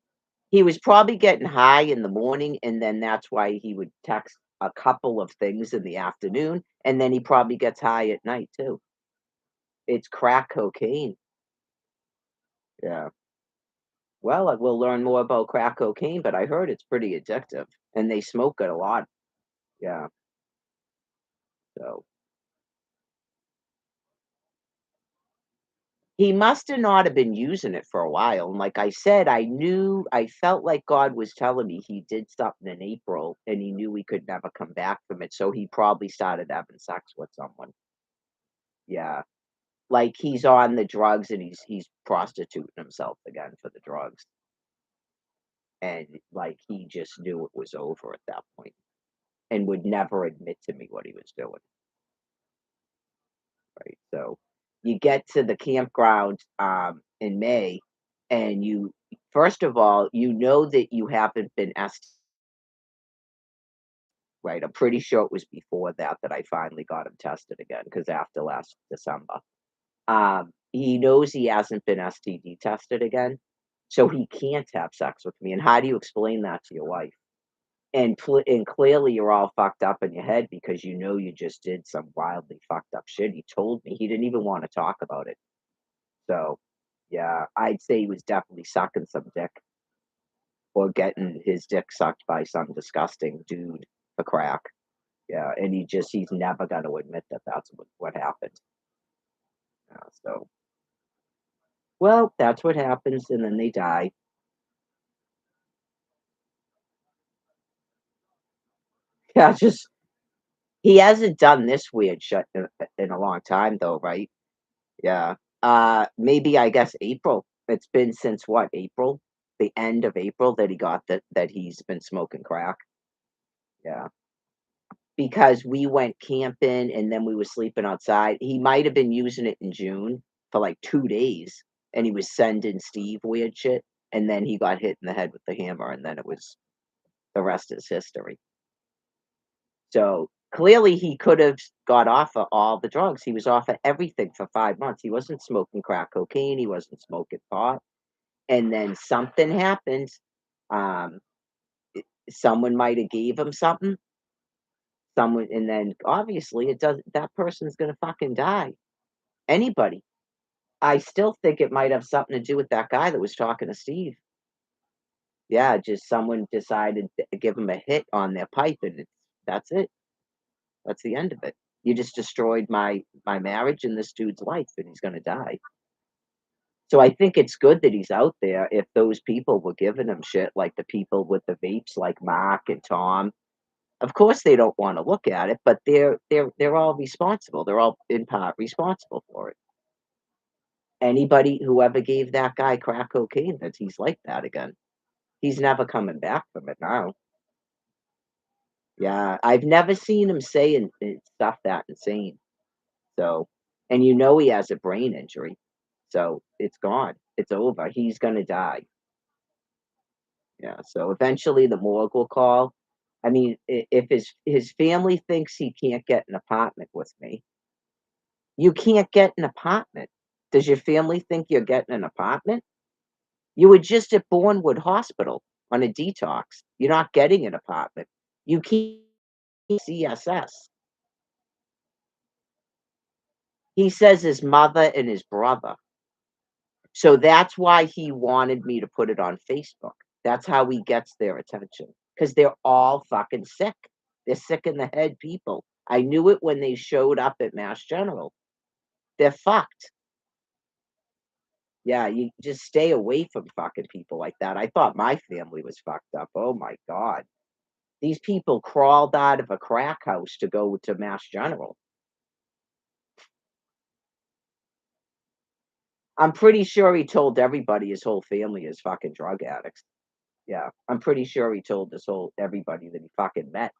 he was probably getting high in the morning, and then that's why he would text a couple of things in the afternoon, and then he probably gets high at night too. It's crack cocaine. Yeah. Well, I will learn more about crack cocaine, but I heard it's pretty addictive, and they smoke it a lot. Yeah. So he must have not have been using it for a while. And like I said, I felt like God was telling me he did something in April, and he knew he could never come back from it. So he probably started having sex with someone. Yeah. Like, he's on the drugs and he's prostituting himself again for the drugs, and, like, he just knew it was over at that point and would never admit to me what he was doing, right? So, you get to the campground, in May, and you first of all, you know that you haven't been asked, right? I'm pretty sure it was before that that I finally got him tested again because after last December. He knows he hasn't been STD tested again, so he can't have sex with me, and how do you explain that to your wife? And clearly you're all fucked up in your head because you know you just did some wildly fucked up shit. He told me he didn't even wanna talk about it. So, yeah, I'd say he was definitely sucking some dick or getting his dick sucked by some disgusting dude for crack. Yeah, and he's never gonna admit that that's what happened. So well, that's what happens, and then they die. Yeah, just he hasn't done this weird shit in a long time though, right? Yeah. Maybe I guess April. It's been since what, April? The end of April that he got that he's been smoking crack. Yeah. Because we went camping and then we were sleeping outside. He might have been using it in June for like 2 days, and he was sending Steve weird shit, and then he got hit in the head with the hammer, and then it was the rest is history. So, clearly, he could have got off of all the drugs. He was off of everything for 5 months. He wasn't smoking crack cocaine, he wasn't smoking pot, and then something happened. Um, Someone might have gave him something, someone and then obviously it does that person's gonna fucking die. Anybody. I still think it might have something to do with that guy that was talking to Steve. Yeah, just someone decided to give him a hit on their pipe, and that's it. That's the end of it. You just destroyed my marriage and this dude's life, and he's gonna die. So I think it's good that he's out there if those people were giving him shit, like the people with the vapes, like Mark and Tom. Of course, they don't wanna look at it, but they're all responsible. They're all in part responsible for it. Anybody who ever gave that guy crack cocaine, that he's like that again. He's never coming back from it now. Yeah, I've never seen him say stuff that insane. So And you know he has a brain injury. So it's gone. It's over. He's gonna die. Yeah. So eventually the morgue will call. I mean, if his family thinks he can't get an apartment with me, you can't get an apartment. Does your family think you're getting an apartment? You were just at Bournewood Hospital on a detox. You're not getting an apartment. You can't CSS. He says his mother and his brother. So that's why he wanted me to put it on Facebook. That's how he gets their attention because they're all fucking sick. They're sick in the head people. I knew it when they showed up at Mass General. They're fucked. Yeah, you just stay away from fucking people like that. I thought my family was fucked up. Oh my God. These people crawled out of a crack house to go to Mass General. I'm pretty sure he told everybody his whole family is fucking drug addicts. Yeah, I'm pretty sure he told this whole everybody that he fucking met.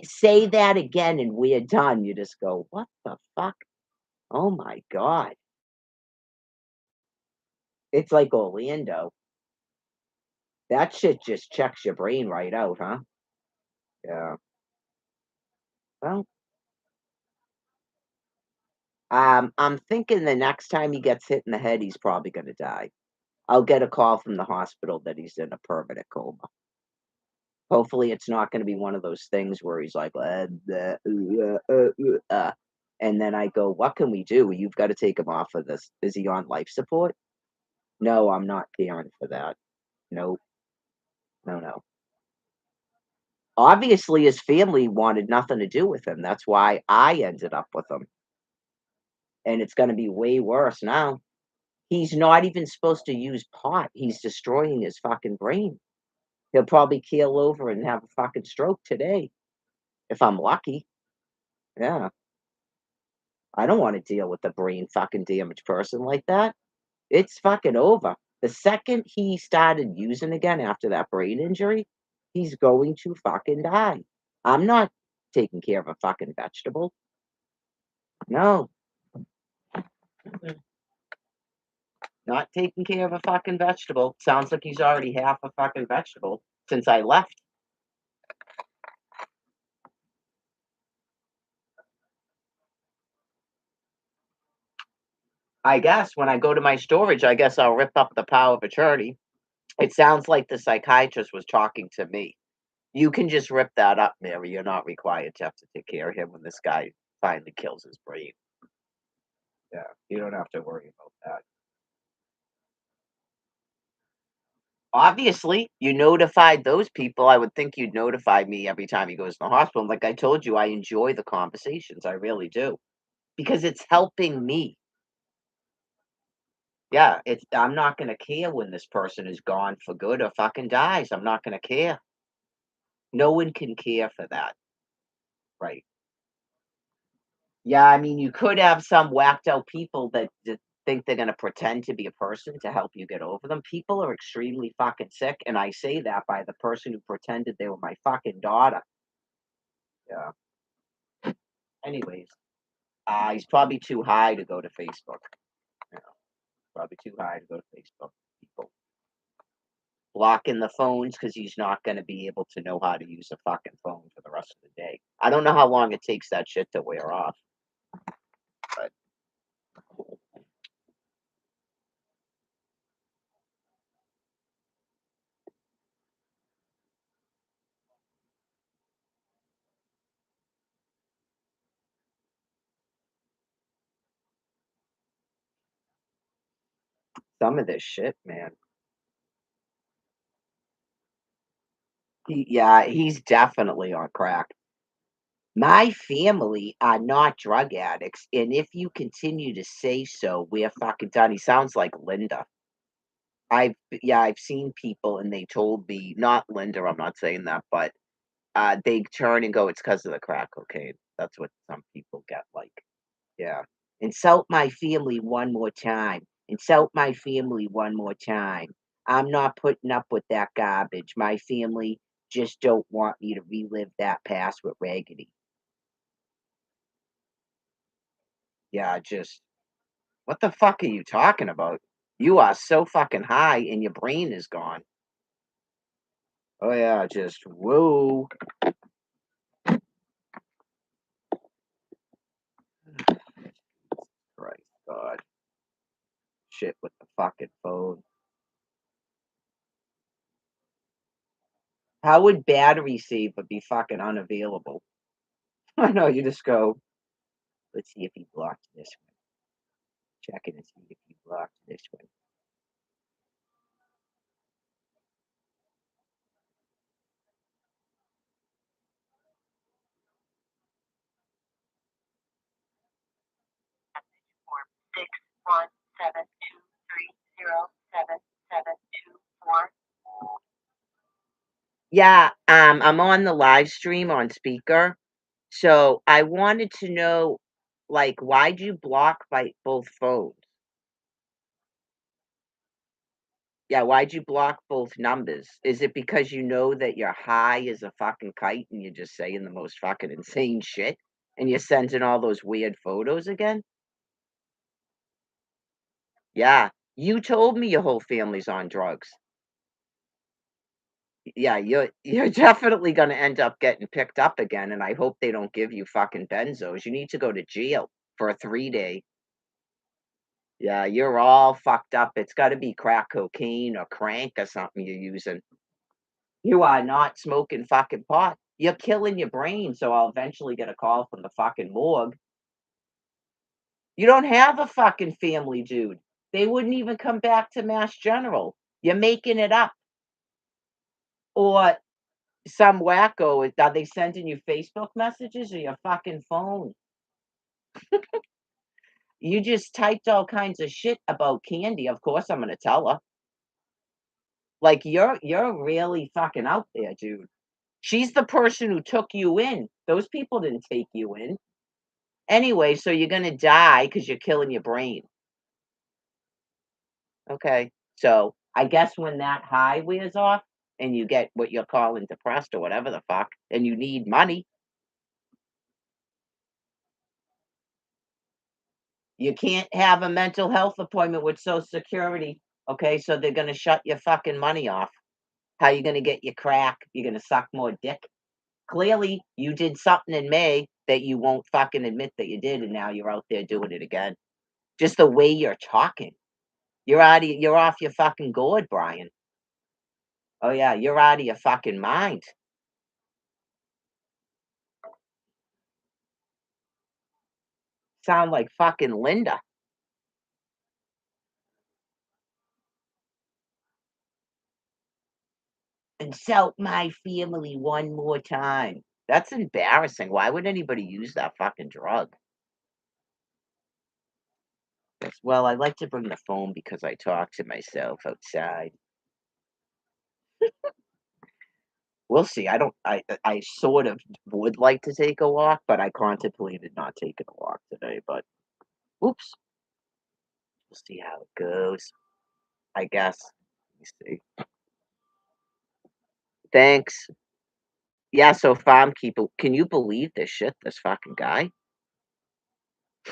Say that again and we're done. You just go, what the fuck? Oh my God. It's like Orlando. That shit just checks your brain right out, huh? Yeah. Well, I'm thinking the next time he gets hit in the head, he's probably gonna die. I'll get a call from the hospital that he's in a permanent coma. Hopefully, it's not gonna be one of those things where he's like, and then I go, "What can we do? You've got to take him off of this. Is he on life support?" No, I'm not caring for that. No, no, no. Obviously, his family wanted nothing to do with him. That's why I ended up with him, and it's gonna be way worse now. He's not even supposed to use pot. He's destroying his fucking brain. He'll probably keel over and have a fucking stroke today, if I'm lucky. Yeah. I don't wanna deal with a brain fucking damaged person like that. It's fucking over. The second he started using again after that brain injury, he's going to fucking die. I'm not taking care of a fucking vegetable. No, mm-mm, not taking care of a fucking vegetable. Sounds like he's already half a fucking vegetable since I left. I guess when I go to my storage, I guess I'll rip up the power of attorney. It sounds like the psychiatrist was talking to me. You can just rip that up, Mary. You're not required to have to take care of him when this guy finally kills his brain. Yeah, you don't have to worry about that. Obviously, you notified those people. I would think you'd notify me every time he goes to the hospital. Like I told you, I enjoy the conversations. I really do because it's helping me. Yeah, it's. I'm not gonna care when this person is gone for good or fucking dies. I'm not gonna care. No one can care for that, right? Yeah, I mean, you could have some whacked out people that think they're gonna pretend to be a person to help you get over them. People are extremely fucking sick, and I say that by the person who pretended they were my fucking daughter. Yeah. Anyways, he's probably too high to go to Facebook. You know, probably too high to go to Facebook. People blocking the phones because he's not gonna be able to know how to use a fucking phone for the rest of the day. I don't know how long it takes that shit to wear off, but some of this shit, man. Yeah, he's definitely on crack. My family are not drug addicts, and if you continue to say so, we're fucking done. He sounds like Linda. I've seen people and they told me, not Linda, I'm not saying that, but they turn and go, "It's because of the crack cocaine." That's what some people get like. Yeah. Insult my family one more time. Insult my family one more time. I'm not putting up with that garbage. My family just don't want me to relive that past with Raggedy. Yeah, just what the fuck are you talking about? You are so fucking high and your brain is gone. Oh yeah, just whoa. Christ, God. Shit with the fucking phone. How would battery saver be fucking unavailable? I know, you just go, let's see if he blocked this one. Check it and see if he blocked this one. For 61723077724. Yeah, I'm on the live stream on speaker. So I wanted to know, like, why'd you block by both phones? Yeah, why'd you block both numbers? Is it because you know that you're high as a fucking kite and you're just saying the most fucking insane shit and you're sending all those weird photos again? Yeah, you told me your whole family's on drugs. Yeah, you're definitely gonna end up getting picked up again, and I hope they don't give you fucking benzos. You need to go to jail for a 3-day. Yeah, you're all fucked up. It's gotta be crack cocaine or crank or something you're using. You are not smoking fucking pot. You're killing your brain, so I'll eventually get a call from the fucking morgue. You don't have a fucking family, dude. They wouldn't even come back to Mass General. You're making it up. Or some wacko, are they sending you Facebook messages or your fucking phone? You just typed all kinds of shit about Candy. Of course, I'm gonna tell her. Like you're really fucking out there, dude. She's the person who took you in. Those people didn't take you in. Anyway, so you're gonna die because you're killing your brain. Okay. So I guess when that high wears off and you get what you're calling depressed or whatever the fuck, and you need money, you can't have a mental health appointment with Social Security. Okay, so they're gonna shut your fucking money off. How you gonna get your crack? You're gonna suck more dick. Clearly, you did something in May that you won't fucking admit that you did, and now you're out there doing it again. Just the way you're talking. You're off your fucking gourd, Brian. Oh yeah, you're out of your fucking mind. Sound like fucking Linda. Insult my family one more time. That's embarrassing. Why would anybody use that fucking drug? Yes, well, I like to bring the phone because I talk to myself outside. We'll see. I sort of would like to take a walk, but I contemplated not taking a walk today, but oops. We'll see how it goes, I guess. Let me see. Thanks. Yeah, so farm keeper, can you believe this shit, this fucking guy?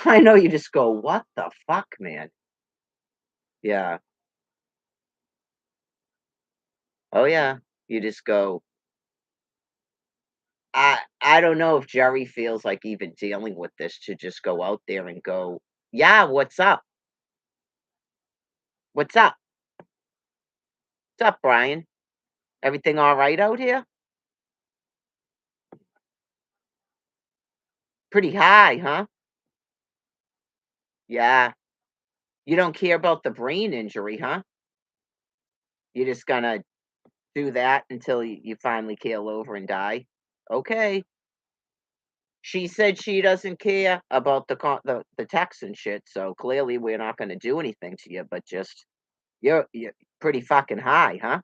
I know you just go, "What the fuck, man?" Yeah. Oh, yeah. You just go, I don't know if Jerry feels like even dealing with this to just go out there and go, "Yeah, what's up? What's up? What's up, Brian? Everything alright out here?" Pretty high, huh? Yeah. You don't care about the brain injury, huh? You're just gonna do that until you finally keel over and die? Okay. She said she doesn't care about the text and shit, so clearly we're not gonna do anything to you, but just you're pretty fucking high, huh?